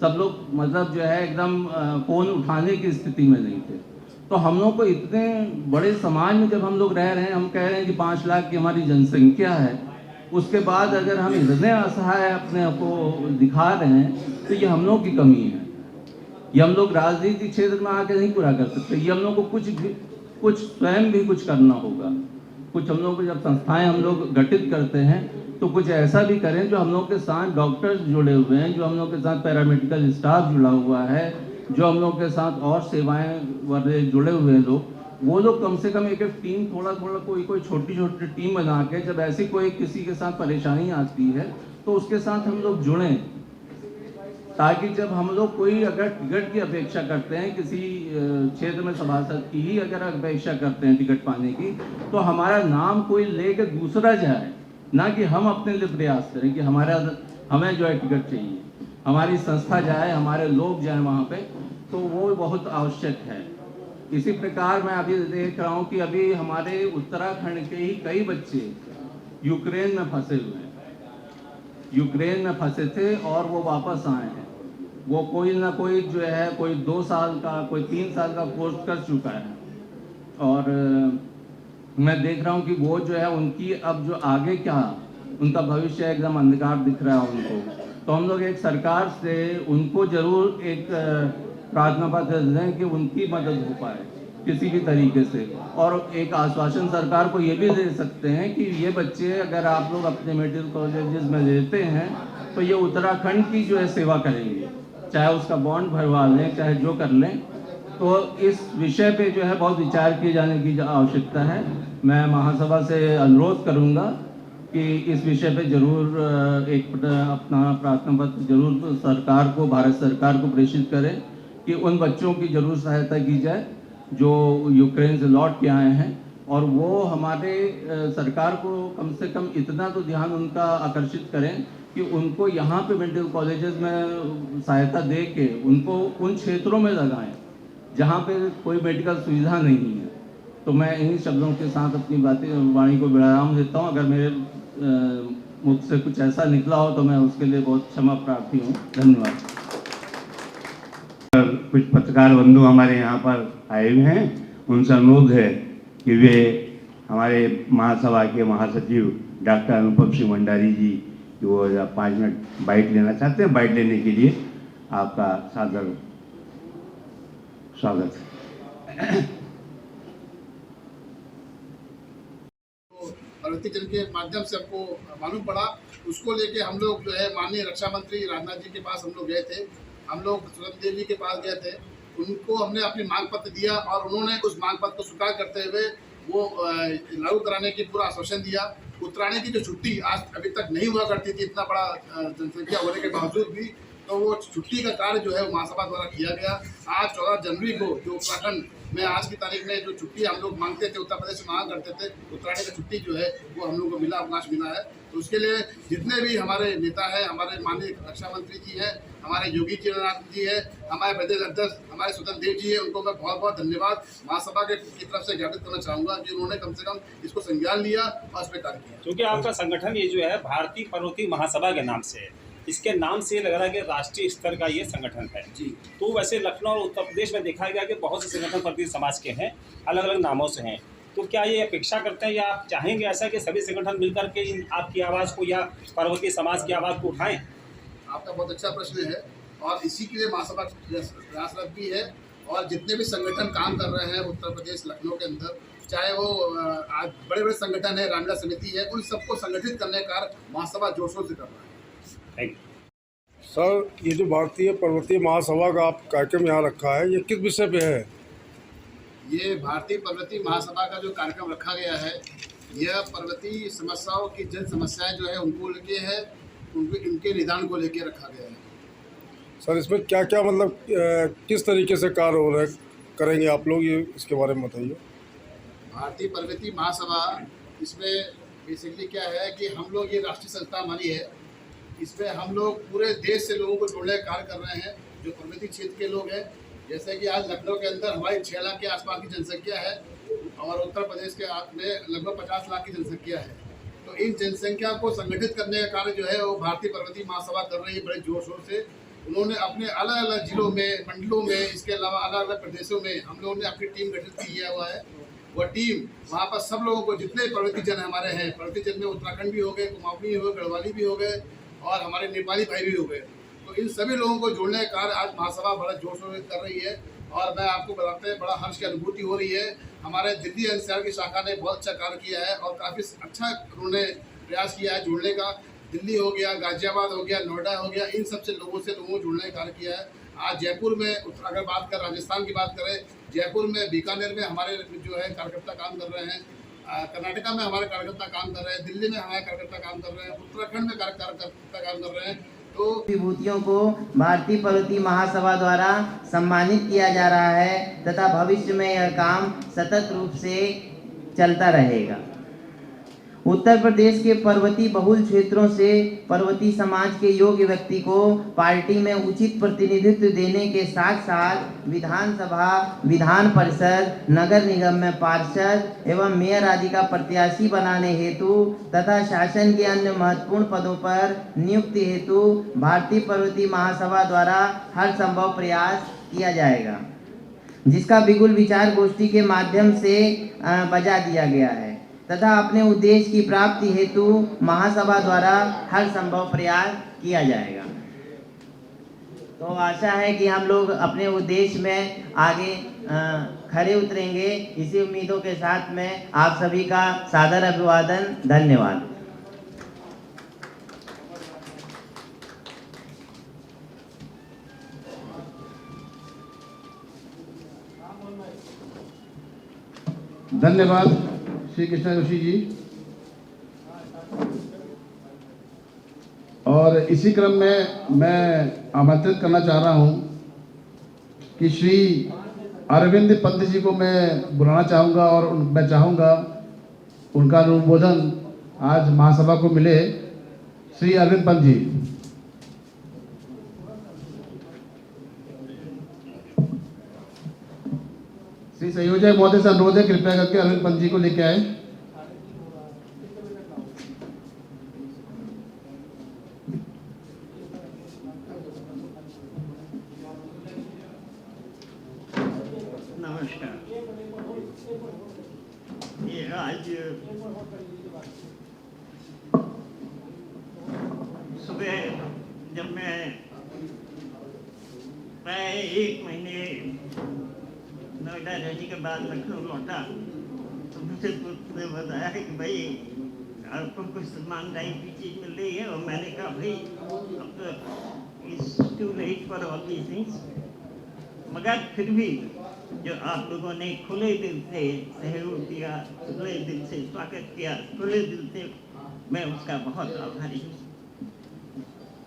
सब लोग मतलब जो है एकदम फ़ोन उठाने की स्थिति में नहीं थे। तो हम लोग को इतने बड़े समाज में जब हम लोग रह रहे हैं, हम कह रहे हैं कि 5 लाख की हमारी जनसंख्या है, उसके बाद अगर हम इतने असहाय अपने आप को दिखा रहे हैं तो ये हम लोग की कमी है। ये हम लोग राजनीतिक क्षेत्र में आके नहीं पूरा कर सकते। ये हम लोग को कुछ स्वयं भी कुछ करना होगा। कुछ हम लोग को जब संस्थाएं हम लोग गठित करते हैं तो कुछ ऐसा भी करें जो हम लोग के साथ डॉक्टर्स जुड़े हुए हैं, जो हम लोग के साथ पैरामेडिकल स्टाफ जुड़ा हुआ है, जो हम लोग के साथ और सेवाएं वाले जुड़े हुए लोग, वो लोग कम से कम एक टीम, थोड़ा कोई छोटी छोटी टीम बना के जब ऐसी कोई किसी के साथ परेशानी आती है तो उसके साथ हम लोग जुड़ें, ताकि जब हम लोग कोई अगर टिकट की अपेक्षा करते हैं, किसी क्षेत्र में सभासद की ही अगर अपेक्षा करते हैं टिकट पाने की, तो हमारा नाम कोई लेकर दूसरा जाए, ना कि हम अपने लिए प्रयास करें कि हमें जो है टिकट चाहिए, हमारी संस्था जाए, हमारे लोग जाए वहाँ पे, तो वो बहुत आवश्यक है। इसी प्रकार मैं अभी देख रहा हूँ कि अभी हमारे उत्तराखंड के ही कई बच्चे यूक्रेन में फंसे हुए हैं, यूक्रेन में फंसे थे और वो वापस आए हैं। वो कोई ना कोई जो है, कोई 2 साल का, कोई 3 साल का कोर्स कर चुका है और मैं देख रहा हूँ कि वो जो है उनकी अब जो आगे क्या, उनका भविष्य एकदम अंधकार दिख रहा है उनको। तो हम लोग एक सरकार से उनको जरूर एक प्रार्थना पत्र दें कि उनकी मदद हो पाए किसी भी तरीके से, और एक आश्वासन सरकार को ये भी दे सकते हैं कि ये बच्चे अगर आप लोग अपने मेडिकल कॉलेजेस में लेते हैं तो ये उत्तराखंड की जो है सेवा करेंगे, चाहे उसका बॉन्ड भरवा लें, चाहे जो कर लें। तो इस विषय पे जो है बहुत विचार किए जाने की आवश्यकता है। मैं महासभा से अनुरोध करूंगा कि इस विषय पे जरूर एक अपना प्रार्थना पत्र जरूर सरकार को, भारत सरकार को प्रेषित करें कि उन बच्चों की जरूर सहायता की जाए जो यूक्रेन से लौट के आए हैं, और वो हमारे सरकार को कम से कम इतना तो ध्यान उनका आकर्षित करें कि उनको यहाँ पे मेडिकल कॉलेजेस में सहायता दे के उनको उन क्षेत्रों में लगाएं जहाँ पे कोई मेडिकल सुविधा नहीं है। तो मैं इन्हीं शब्दों के साथ अपनी वाणी को विराम देता हूँ। अगर मेरे मुख से कुछ ऐसा निकला हो तो मैं उसके लिए बहुत क्षमा प्रार्थी हूँ। धन्यवाद। कुछ पत्रकार बंधु हमारे यहाँ पर आए हुए हैं, उनसे अनुरोध है कि वे हमारे महासभा के महासचिव डॉक्टर अनुपम सिंह भंडारी जी की वो 5 मिनट बाइट लेना चाहते हैं। बाइट लेने के लिए आपका सादर स्वागत है। प्रवृत्ति जन के माध्यम से हमको मालूम पड़ा, उसको लेके हम लोग जो है माननीय रक्षा मंत्री राजनाथ जी के पास हम लोग गए थे, हम लोग सुरेंद्र देव जी के पास गए थे। उनको हमने अपनी मांग पत्र दिया और उन्होंने उस मांग पत्र को स्वीकार करते हुए वो लागू कराने की पूरा आश्वासन दिया। उत्तरायणी की जो छुट्टी आज अभी तक नहीं हुआ करती थी, इतना बड़ा जनसंख्या होने के बावजूद भी, तो वो छुट्टी का कार्य जो है वो महासभा द्वारा किया गया। आज 14 जनवरी को जो उत्तराखंड में आज की तारीख में जो छुट्टी हम लोग मांगते थे, उत्तर प्रदेश से मांग करते थे, उत्तरायणी का छुट्टी जो है वो हम लोग को मिला, अवकाश मिला है। तो उसके लिए जितने भी हमारे नेता हैं, हमारे माननीय रक्षा मंत्री जी हैं, हमारे योगी जी है, हमारे प्रदेश अध्यक्ष हमारे स्वतंत्र देव जी है, उनको मैं बहुत बहुत धन्यवाद महासभा की तरफ से ज्ञापित करना चाहूँगा कि उन्होंने कम से कम इसको संज्ञान लिया और इस पर कार्य किया। क्योंकि आपका संगठन ये जो है भारतीय पर्वतीय महासभा के नाम से है, इसके नाम से लग रहा है कि राष्ट्रीय स्तर का ये संगठन है जी। तो वैसे लखनऊ और उत्तर प्रदेश में देखा गया कि बहुत से संगठन पर्वतीय समाज के हैं, अलग अलग नामों से हैं। तो क्या ये अपेक्षा करते हैं या आप चाहेंगे ऐसा कि सभी संगठन मिलकर के आपकी आवाज़ को या पर्वतीय समाज की आवाज़ को उठाएं? आपका बहुत अच्छा प्रश्न है और इसी के लिए महासभा प्रयासरत भी है और जितने भी संगठन काम कर रहे हैं उत्तर प्रदेश लखनऊ के अंदर, चाहे वो आज बड़े बड़े संगठन है, रामलीला समिति है, उन सबको संगठित करने का महासभा जोर शोर से कर रहा है। Thank you. सर, ये जो भारतीय पर्वतीय महासभा का आप कार्यक्रम यहाँ रखा है, ये किस विषय पे है? ये भारतीय पर्वतीय महासभा का जो कार्यक्रम रखा गया है, यह पर्वतीय समस्याओं की जन समस्याएं जो है उनको लेके है, इनके निदान को लेके रखा गया है। सर, इसमें क्या क्या मतलब किस तरीके से कार्य हो रहे करेंगे आप लोग, ये इसके बारे में बताइए। भारतीय पर्वतीय महासभा इसमें बेसिकली क्या है कि हम लोग, ये राष्ट्रीय संस्था हमारी है, इसमें हम लोग पूरे देश से लोगों को जोड़ने का कार्य कर रहे हैं जो पर्वतीय क्षेत्र के लोग हैं। जैसे कि आज लखनऊ के अंदर हमारी 6 लाख के आसपास की जनसंख्या है और उत्तर प्रदेश के में लगभग 50 लाख की जनसंख्या है। तो इन जनसंख्या को संगठित करने का कार्य जो है वो भारतीय पर्वतीय महासभा कर रही है बड़े जोर शोर से। उन्होंने अपने अलग अलग जिलों में, मंडलों में, इसके अलावा अलग अलग प्रदेशों में हम लोगों ने अपनी टीम गठित किया हुआ है। वह टीम वहाँ पर सब लोगों को, जितने पर्वतीय जन हमारे हैं, पर्वतीय जन में उत्तराखंड भी हो गए, कुमाऊनी भी हो गए, गढ़वाली भी हो गए और हमारे नेपाली भाई भी हो गए, तो इन सभी लोगों को जोड़ने का कार्य आज महासभा बड़ा जोर शोर से कर रही है। और मैं आपको बताते हैं बड़ा हर्ष की अनुभूति हो रही है। हमारे दिल्ली एनसीआर की शाखा ने बहुत अच्छा कार्य किया है और काफ़ी अच्छा उन्होंने प्रयास किया है जोड़ने का। दिल्ली हो गया, गाजियाबाद हो गया, नोएडा हो गया, इन सब से लोगों को जुड़ने का कार्य किया है। आज जयपुर में, अगर बात करें राजस्थान की बात करें, जयपुर में, बीकानेर में हमारे जो है कार्यकर्ता काम कर रहे हैं, कर्नाटका में हमारे कार्यकर्ता काम कर रहे हैं, दिल्ली में हमारे कार्यकर्ता काम कर रहे हैं, उत्तराखंड में कार्यकर्ता काम कर रहे हैं। तो विभूतियों को भारतीय पर्वतीय महासभा द्वारा सम्मानित किया जा रहा है तथा भविष्य में यह काम सतत रूप से चलता रहेगा। उत्तर प्रदेश के पर्वतीय बहुल क्षेत्रों से पर्वतीय समाज के योग्य व्यक्ति को पार्टी में उचित प्रतिनिधित्व देने के साथ साथ विधानसभा, विधान परिषद, नगर निगम में पार्षद एवं मेयर आदि का प्रत्याशी बनाने हेतु तथा शासन के अन्य महत्वपूर्ण पदों पर नियुक्ति हेतु भारतीय पर्वतीय महासभा द्वारा हर संभव प्रयास किया जाएगा, जिसका बिगुल विचार गोष्ठी के माध्यम से बजा दिया गया है तथा अपने उद्देश्य की प्राप्ति हेतु महासभा द्वारा हर संभव प्रयास किया जाएगा। तो आशा है कि हम लोग अपने उद्देश्य में आगे खरे उतरेंगे। इसी उम्मीदों के साथ में आप सभी का सादर अभिवादन। धन्यवाद। धन्यवाद श्री कृष्णा जोशी जी। और इसी क्रम में मैं आमंत्रित करना चाह रहा हूं कि श्री अरविंद पंत जी को मैं बुलाना चाहूँगा और मैं चाहूँगा उनका अनुमोदन आज महासभा को मिले। श्री अरविंद पंत जी। श्री संयोजक महोदय से अनुरोध है, कृपया करके अरविंद पंत जी को लेके आए। नमस्कार। ये आज सुबह जब मैं प्राय 1 महीने नोएडा रहने के बाद लखनऊ लौटा तो मुझे ने बताया कि भाई आपको कुछ सम्मानदायी की चीज़ मिल रही है। और मैंने कहा भाई अब तो it's too late for all these things, मगर फिर भी जो आप लोगों ने खुले दिल से सहयोग दिया, खुले दिल से स्वागत किया, खुले दिल से, मैं उसका बहुत आभारी हूँ।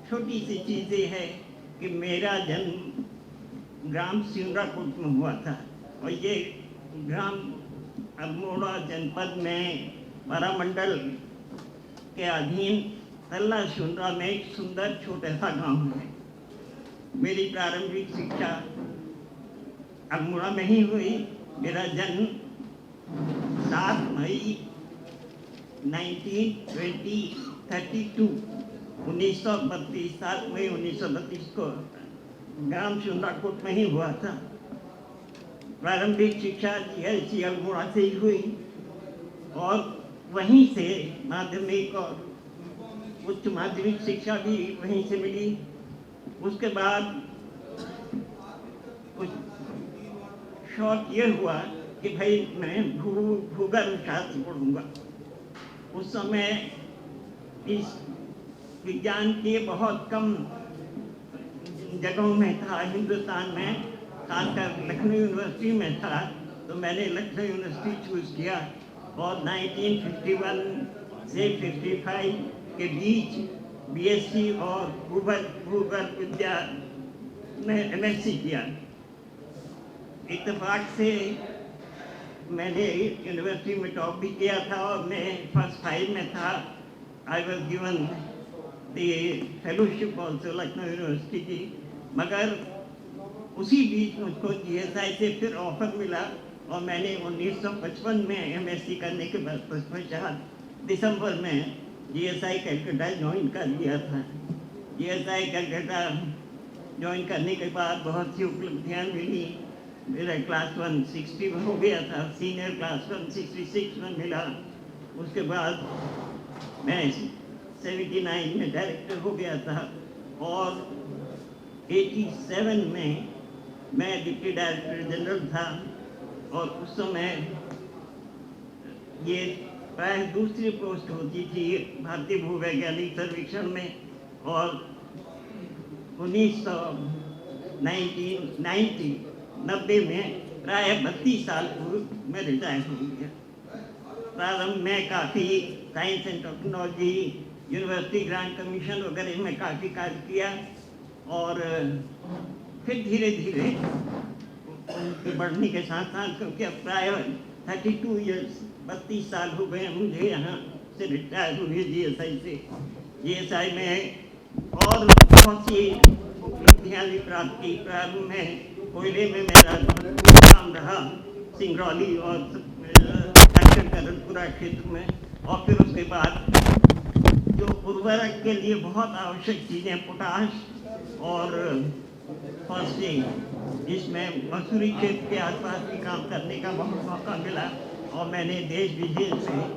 छोटी सी चीज़ ये है कि मेरा जन्म ग्राम सिमराकोट में हुआ था और ये ग्राम अल्मोड़ा जनपद में बारामंडल के अधीन तल्ला शुंद्रा में एक सुंदर छोटा सा गांव है। मेरी प्रारंभिक शिक्षा अल्मोड़ा में ही हुई। मेरा जन्म 7 मई 1932 7 मई 1932 को ग्राम सुंदरकोट में ही हुआ था। प्रारंभिक शिक्षा GLC अल्मोड़ा से ही हुई और वहीं से माध्यमिक और उच्च माध्यमिक शिक्षा भी वहीं से मिली। उसके बाद कुछ शौक ये हुआ कि भाई मैं भूगर्भ शास्त्र पढ़ूंगा। उस समय इस विज्ञान के बहुत कम जगहों में था हिंदुस्तान में, खासकर लखनऊ यूनिवर्सिटी में था, तो मैंने लखनऊ यूनिवर्सिटी चूज़ किया और 1951 से 55 के बीच BSc और भूगर्भ विद्या में MSc किया। इत्तेफाक से मैंने यूनिवर्सिटी में टॉप भी किया था और मैं फर्स्ट 5 में था। I was given the fellowship also Lucknow university की। मगर उसी बीच मुझको GSI से फिर ऑफर मिला और मैंने 1955 में MSc करने के बाद पश्चात दिसंबर में GSI कलकत्ता ज्वाइन कर लिया था। GSI कलकत्ता ज्वाइन करने के बाद बहुत सी उपलब्धियाँ मिली। मेरा क्लास 1 60 में हो गया था, सीनियर क्लास 1 66 में मिला। उसके बाद मैं 79 में डायरेक्टर हो गया था और 87 में मैं डिप्टी डायरेक्टर जनरल था और उस समय ये प्राय दूसरी पोस्ट होती थी भारतीय भूवैज्ञानिक सर्वेक्षण में और 1990 में प्राय 32 साल पूर्व मैं रिटायर हो गया। प्रारंभ में काफ़ी science and technology, university grant commission वगैरह में काफ़ी कार्य किया और फिर धीरे धीरे उनके बढ़ने के साथ साथ, क्योंकि अब प्राय 32 ईयर्स 32 साल हो गए मुझे यहाँ से रिटायर हुए GSI से। GSI में और बहुत सी उपलब्धियाँ भी प्राप्त की। प्रारंभ में कोयले में मेरा काम रहा सिंगरौली और करणपुरा क्षेत्र में, और फिर उसके बाद जो उर्वरक के लिए बहुत आवश्यक चीज़ें पोटाश और फॉस्फेट, इसमें मसूरी क्षेत्र के आसपास भी काम करने का बहुत मौका मिला और मैंने देश विदेश में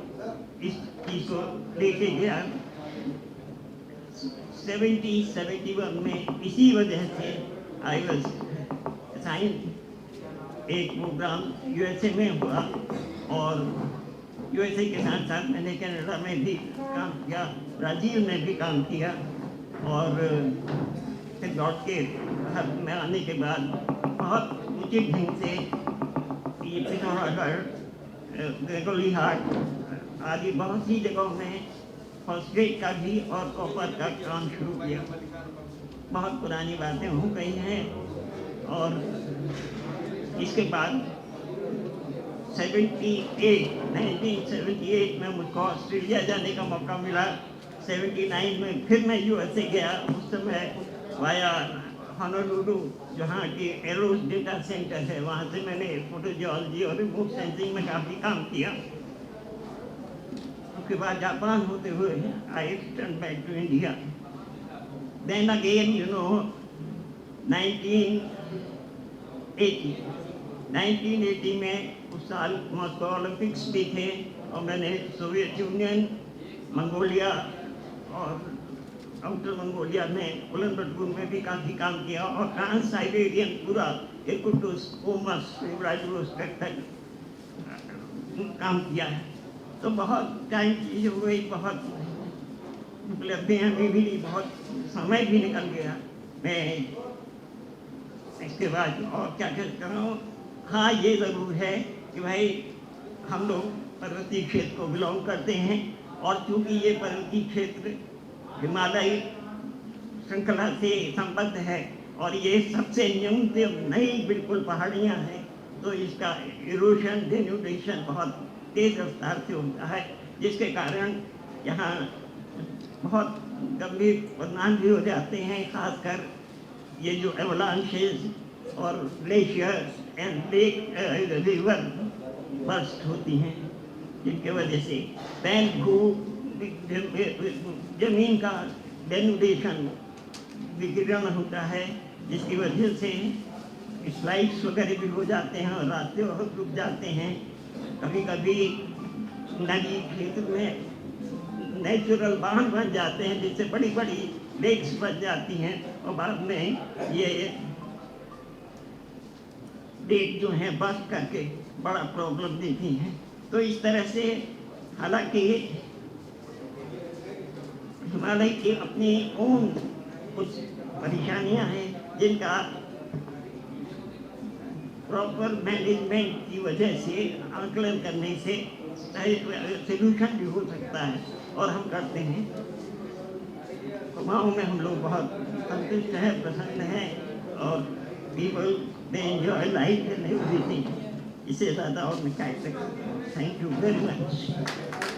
इस चीज़ को लेके गया। 71 में इसी वजह से आई वॉज साइन एक प्रोग्राम USA में हुआ और USA के साथ साथ मैंने कनाडा में भी काम किया, ब्राज़ील में भी काम किया और फिर लौट के भारत में आने के बाद बहुत उचित ढंग से ये पिथौरागढ़, ग्रेगोली हाट आदि बहुत सी जगहों में फॉस्फेट का भी और कॉपर का काम शुरू किया। बहुत पुरानी बातें हो गई हैं और इसके बाद 1978 में मुझको ऑस्ट्रेलिया जाने का मौका मिला। 79 में फिर मैं USA गया। उस समय वाया होनोलुलु जहाँ की एरोस डेटा सेंटर है, वहाँ से मैंने फोटोजियोलॉजी और रिमोट सेंसिंग में काफ़ी काम किया। उसके बाद जापान होते हुए I return back to India. Then again 1980 में उस साल मॉस्को ओलंपिक्स भी थे और मैंने सोवियत यूनियन, मंगोलिया और आउटर मंगोलिया में उलन बटगुन में भी काफ़ी काम किया और ट्रांस साइबेरियन पूरा इर्कुटस्क, ओमस, व्लादिवोस्टोक तक काम किया है। तो बहुत टाइम चीज़ हो गई, बहुत उपलब्धियाँ भी मिली, बहुत समय भी निकल गया। मैं इसके बाद और क्या कर रहा हूँ, हाँ ये ज़रूर है कि भाई हम लोग पर्वतीय क्षेत्र को बिलोंग करते हैं और चूँकि ये पर्वतीय क्षेत्र हिमालय श्रृंखला से संबद्ध है और ये सबसे न्यूनतम नई बिल्कुल पहाड़ियाँ हैं, तो इसका इरोशन डेन्यूडेशन बहुत तेज़ रफ्तार से होता है, जिसके कारण यहाँ बहुत गंभीर परिणाम भी हो जाते हैं। खासकर ये जो एवलांचेस और glaciers and lake river burst होती हैं, जिनके वजह से जमीन का डेनुडेशन विकिरण होता है, जिसकी वजह से स्लाइड्स वगैरह भी हो जाते हैं और रास्ते बहुत रुक जाते हैं। कभी कभी नदी क्षेत्र में नेचुरल बांध बन जाते हैं, जिससे बड़ी बड़ी लेक्स बन जाती हैं और बाद में ये लेक जो है बस करके बड़ा प्रॉब्लम देती हैं। तो इस तरह से हालांकि हिमालय की अपनी ओन कुछ परेशानियां हैं, जिनका प्रॉपर मैनेजमेंट की वजह से आकलन करने से सोल्यूशन भी हो सकता है, और हम करते हैं। कुमाऊं में हम लोग बहुत संतुष्ट हैं, प्रसन्न हैं, और people they enjoy life and everything. इससे ज़्यादा और मैं क्या सकता हूँ। Thank you very much.